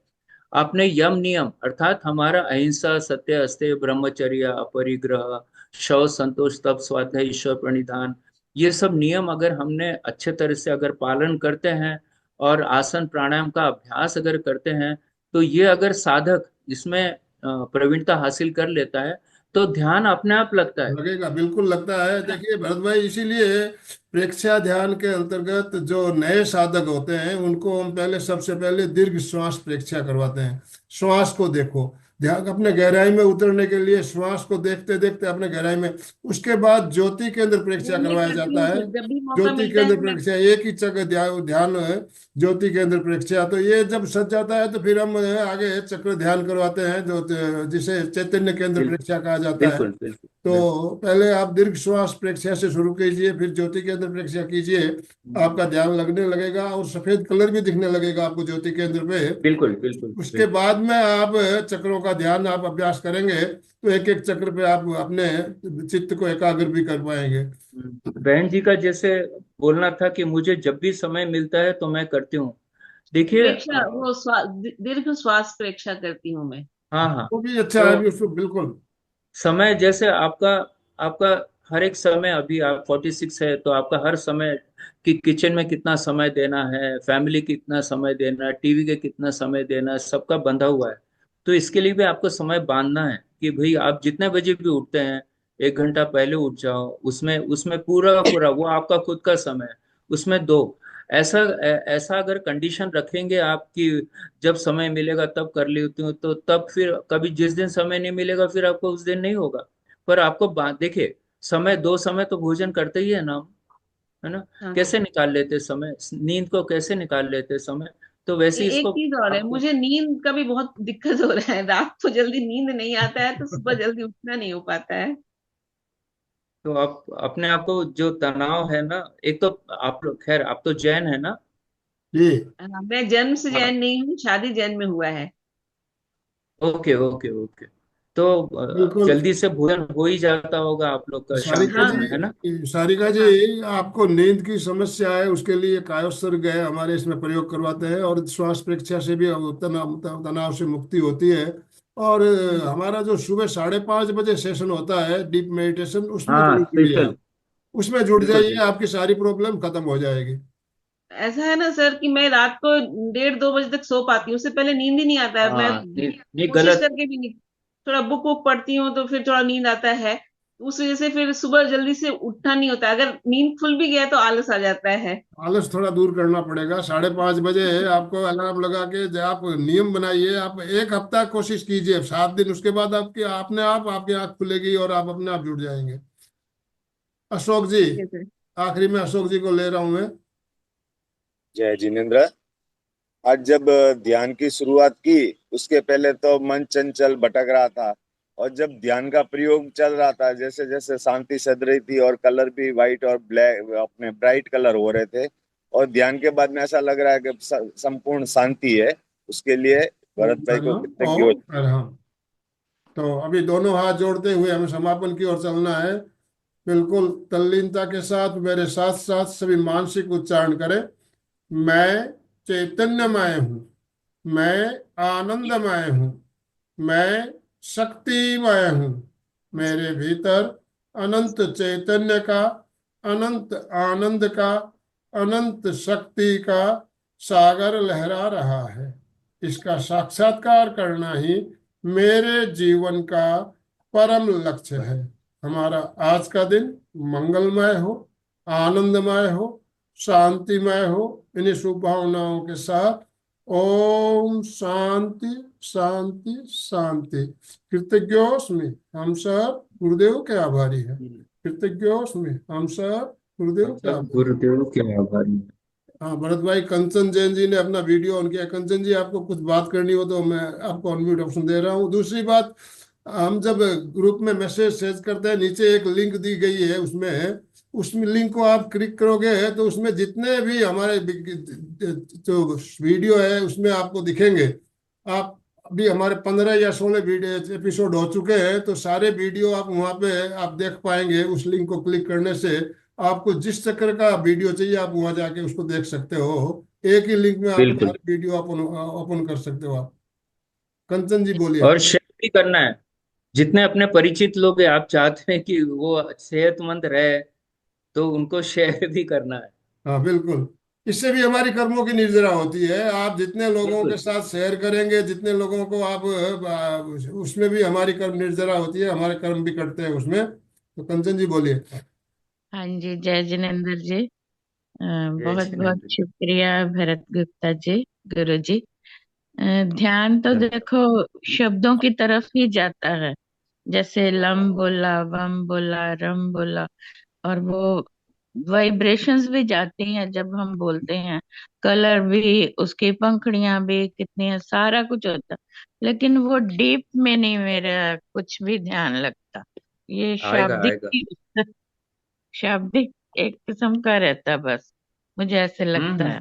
आपने यम नियम अर्थात हमारा अहिंसा, सत्य, अस्तेय, ब्रह्मचर्य, अपरिग्रह, शौच, संतोष, तप, स्वाध्याय, ईश्वर प्रणिधान, ये सब नियम अगर हमने अच्छे तरह से अगर पालन करते हैं और आसन प्राणायाम का अभ्यास अगर करते हैं, तो ये अगर साधक इसमें प्रवीणता हासिल कर लेता है तो ध्यान अपने आप लगता है। लगेगा, बिल्कुल लगता है। देखिए भरत भाई, इसीलिए प्रेक्षा ध्यान के अंतर्गत जो नए साधक होते हैं उनको हम पहले, सबसे पहले दीर्घ श्वास प्रेक्षा करवाते हैं। श्वास को देखो, ध्यान अपने गहराई में उतरने के लिए श्वास को देखते देखते अपने गहराई में, उसके बाद ज्योति केंद्र वो परीक्षा मैं करवाया करती जाता हूँ है। फिर जब भी मौका ज्योति मिलता केंद्र है मैं। परीक्षा एक ही जगह ध्यान है, ज्योति केंद्र परीक्षा। तो ये जब सच जाता है तो फिर हम आगे चक्र ध्यान करवाते हैं, जो जिसे चैतन्य केंद्र बिल्कुल परीक्षा कहा जाता है। बिल्कुल बिल्कुल बिल्कुल। तो पहले आप दीर्घ श्वास प्रेक्षया से शुरू कीजिए, फिर ज्योति केंद्र प्रेक्षया कीजिए, आपका ध्यान लगने लगेगा और सफेद कलर भी दिखने लगेगा आपको ज्योति केंद्र पे। बिल्कुल बिल्कुल उसके बिल्कुल। बाद में आप चक्रों का ध्यान आप अभ्यास करेंगे तो एक एक चक्र पे आप अपने चित्त को एकाग्र भी कर पाएंगे। बहन जी का जैसे बोलना था कि मुझे जब भी समय मिलता है तो मैं करती हूँ। देखिए प्रेक्षा वो दीर्घ श्वास प्रेक्षा करती हूँ मैं। हाँ हाँ। वो भी अच्छा है तो भी उसको बिल्कुल। समय जैसे आपका आपका हर एक समय, अभी आप 46 है तो आपका हर समय कि किचन में कितना समय देना है, फैमिली कितना समय देना है, टीवी के कितना समय देना है, सबका बंधा हुआ है। तो इसके लिए भी आपको समय बांधना है कि भाई आप जितने बजे भी उठते हैं 1 घंटा पहले उठ जाओ, उसमें उसमें पूरा पूरा वो आपका खुद का समय है, उसमें दो। ऐसा ऐसा अगर कंडीशन रखेंगे आप कि जब समय मिलेगा तब कर लेती हूँ, तो तब फिर कभी जिस दिन समय नहीं मिलेगा फिर आपको उस दिन नहीं होगा। पर आपको बात देखिए, समय दो समय तो भोजन करते ही है ना हम, है ना? हाँ हाँ। कैसे निकाल लेते समय, नींद को कैसे निकाल लेते समय, तो वैसे ही एक इसको चीज और है, आपको। मुझे नींद का भी बहुत दिक्कत हो रहा है। रात को जल्दी नींद नहीं आता है तो सुबह जल्दी उठना नहीं हो पाता है। तो आप अपने आप को जो तनाव है ना, एक तो आप लोग खैर आप तो जैन है ना। जी हाँ, मैं जन्म से हाँ। जैन नहीं हूँ, शादी जैन में हुआ है। Okay okay okay. तो बिल्कुल। जल्दी से भोजन हो ही जाता होगा आप लोग का शाम सारिका के हाँ समय, है ना? जी, सारिका जी, हाँ। आपको नींद की समस्या है उसके लिए कायोस्वर गए हमारे इसमें प्रयोग करवाते हैं, और श्वास परीक्षा से भी तनाव तनाव से मुक्ति होती है। और हमारा जो सुबह 5:30 बजे सेशन होता है डीप मेडिटेशन, उसमें हाँ जरूर जुड़िए स्पेशल। आप। उसमें जुड़ बिल्कुल जाइए, बिल्कुल। आपकी सारी प्रॉब्लम खत्म हो जाएगी। ऐसा है ना सर कि मैं रात को 1:30-2 बजे तक सो पाती हूँ, उससे पहले नींद ही नहीं आता है। मैं हाँ नहीं नहीं कोशिश गलत। करके भी नहीं, थोड़ा बुक वुक पढ़ती हूँ तो फिर थोड़ा नींद आता है। उस वजह से फिर सुबह जल्दी से उठना नहीं होता। अगर नींद खुल भी गया तो आलस आ जाता है। आलस थोड़ा दूर करना पड़ेगा। 5:30 बजे आपको अलार्म लगा के आप नियम बनाइए, आप एक हफ्ता कोशिश कीजिए, 7 दिन, उसके बाद आपकी अपने आप आपकी आंख खुलेगी और आप अपने आप जुड़ जाएंगे। अशोक जी, ठीक है सर। आखिरी में अशोक जी को ले रहा हूं मैं। जय जिनेन्द्र। आज जब ध्यान की शुरुआत की, उसके पहले तो मन चंचल भटक रहा था, और जब ध्यान का प्रयोग चल रहा था, जैसे जैसे शांति सध रही थी और कलर भी वाइट और ब्लैक अपने ब्राइट कलर हो रहे थे, और ध्यान के बाद में ऐसा लग रहा है कि संपूर्ण शांति है। उसके लिए भरत भाई को प्रणाम कृतज्ञ हो। ओम प्रणाम। तो अभी दोनों हाथ जोड़ते हुए हमें समापन की ओर चलना है। बिल्कुल तल्लीनता के साथ मेरे साथ साथ सभी मानसिक उच्चारण करें। मैं चैतन्यमय हूँ, मैं आनंदमय हूँ, मैं शक्तिमय हूँ। मेरे भीतर अनंत चैतन्य का, अनंत आनंद का, अनंत शक्ति का सागर लहरा रहा है। इसका साक्षात्कार करना ही मेरे जीवन का परम लक्ष्य है। हमारा आज का दिन मंगलमय हो, आनंदमय हो, शांतिमय हो। इन्हीं शुभ भावनाओं के साथ ओम शांति शांति शांति। कृतज्ञोस्मि, हम सब गुरुदेव के आभारी हैं। कृतज्ञोस्मि, हम सब गुरुदेव हम के सब आभारी हैं। गुरुदेव के आभारी हैं। हाँ भरत भाई, कंचन जैन जी ने अपना वीडियो ऑन किया। कंचन जी, आपको कुछ बात करनी हो तो मैं आपको अनम्यूट ऑप्शन दे रहा हूँ। दूसरी बात, हम जब ग्रुप में मैसेज शेयर करते हैं, नीचे एक लिंक दी गई है, उसमें लिंक को आप क्लिक करोगे तो उसमें जितने भी हमारे जो वीडियो है उसमें आपको दिखेंगे। आप अभी हमारे 15 या 16 वीडियो एपिसोड हो चुके हैं, तो सारे वीडियो आप वहाँ पे आप देख पाएंगे। उस लिंक को क्लिक करने से आपको जिस चक्कर का वीडियो चाहिए आप वहां जाके उसको देख सकते हो। एक ही लिंक में आप बिल्कुल। सारे वीडियो ओपन ओपन कर सकते हो आप। कंचन जी बोलिए। और शेयर भी करना है, जितने अपने परिचित लोग हैं आप चाहते हैं कि वो सेहतमंद रहे, तो उनको शेयर भी करना है। हाँ बिल्कुल, इससे भी हमारी कर्मों की निर्जरा होती है। आप जितने लोगों के बिल्कुल। साथ शेयर करेंगे, जितने लोगों को आप उसमें भी हमारी कर्म निर्जरा होती है, हमारे कर्म भी कटते हैं उसमें। तो कंचन जी बोलिए। हाँ जी, जय जिनेन्द्र जी। जय बहुत बहुत जिनेन्द्र। शुक्रिया भरत गुप्ता जी, गुरु जी। ध्यान तो देखो शब्दों की तरफ ही जाता है, जैसे लम बोला, वम बोला, रम बोला, और वो वाइब्रेशंस भी जाती हैं जब हम बोलते हैं। कलर भी, उसकी पंखुड़ियां भी कितनी है, सारा कुछ होता, लेकिन वो डीप में नहीं मेरा कुछ भी ध्यान लगता। ये आएगा शाब्दिक आएगा। शाब्दिक एक किस्म का रहता, बस मुझे ऐसे लगता है।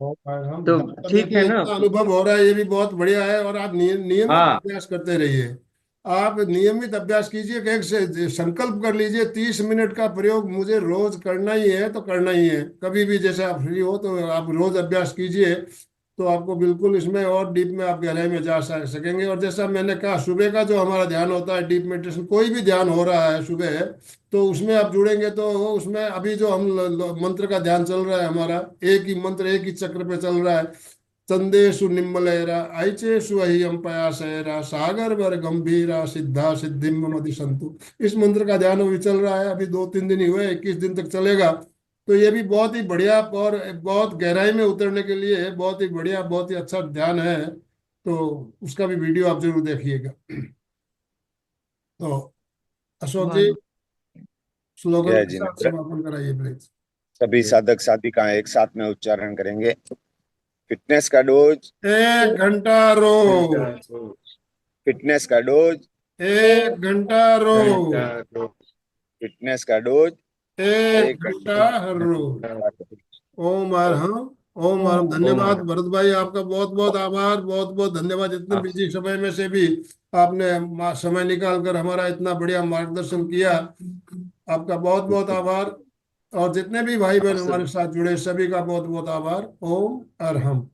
और हम तो आपका ठीक है देखिए ना। इतना अनुभव हो रहा है, ये भी बहुत बढ़िया है। और आप नियमित हाँ अभ्यास करते रहिए। आप नियमित अभ्यास कीजिए कि एक से संकल्प कर लीजिए 30 मिनट का प्रयोग मुझे रोज करना ही है, तो करना ही है। कभी भी जैसे आप फ्री हो तो आप रोज अभ्यास कीजिए, तो आपको बिल्कुल इसमें और डीप में आप गहराई में जा सकेंगे। और जैसा मैंने कहा, सुबह का जो हमारा ध्यान होता है, डीप मेडिटेशन, कोई भी ध्यान हो रहा है सुबह, तो उसमें आप जुड़ेंगे तो उसमें अभी जो हम मंत्र का ध्यान चल रहा है हमारा, एक ही मंत्र एक ही चक्र पे चल रहा है। चंदेशु निम्मलेरा ऐचेषु अहियम पयासेरा सागर वर गंभीरा सिद्धा सिद्धिम मदि संतु। इस मंत्र का ध्यान अभी चल रहा है, अभी 2-3 दिन ही हुए, 21 दिन तक चलेगा। तो ये भी बहुत ही बढ़िया और बहुत गहराई में उतरने के लिए बहुत ही बढ़िया, बहुत ही अच्छा ध्यान है। तो उसका भी वीडियो आप जरूर देखिएगा। तो अशोक जी, बहुत स्लोगन जय के साथ जिनेन्द्र। समापन कराइए प्लीज। सभी साधक साधिकाएं एक साथ में उच्चारण करेंगे। फिटनेस का डोज, 1 घंटा रोज, फिटनेस का डोज, 1 घंटा रोज, फिटनेस का डोज, 1 घंटा 1 हर रोज। घंटा। ओम अरहम, ओम अरहम। धन्यवाद भरत भाई, आपका बहुत बहुत आभार, बहुत बहुत धन्यवाद। इतने बिजी समय में से भी आपने समय निकाल कर हमारा इतना बढ़िया मार्गदर्शन किया। आपका बहुत बहुत आभार। और जितने भी भाई बहन हमारे साथ जुड़े, सभी का बहुत बहुत आभार। ओम अरहम।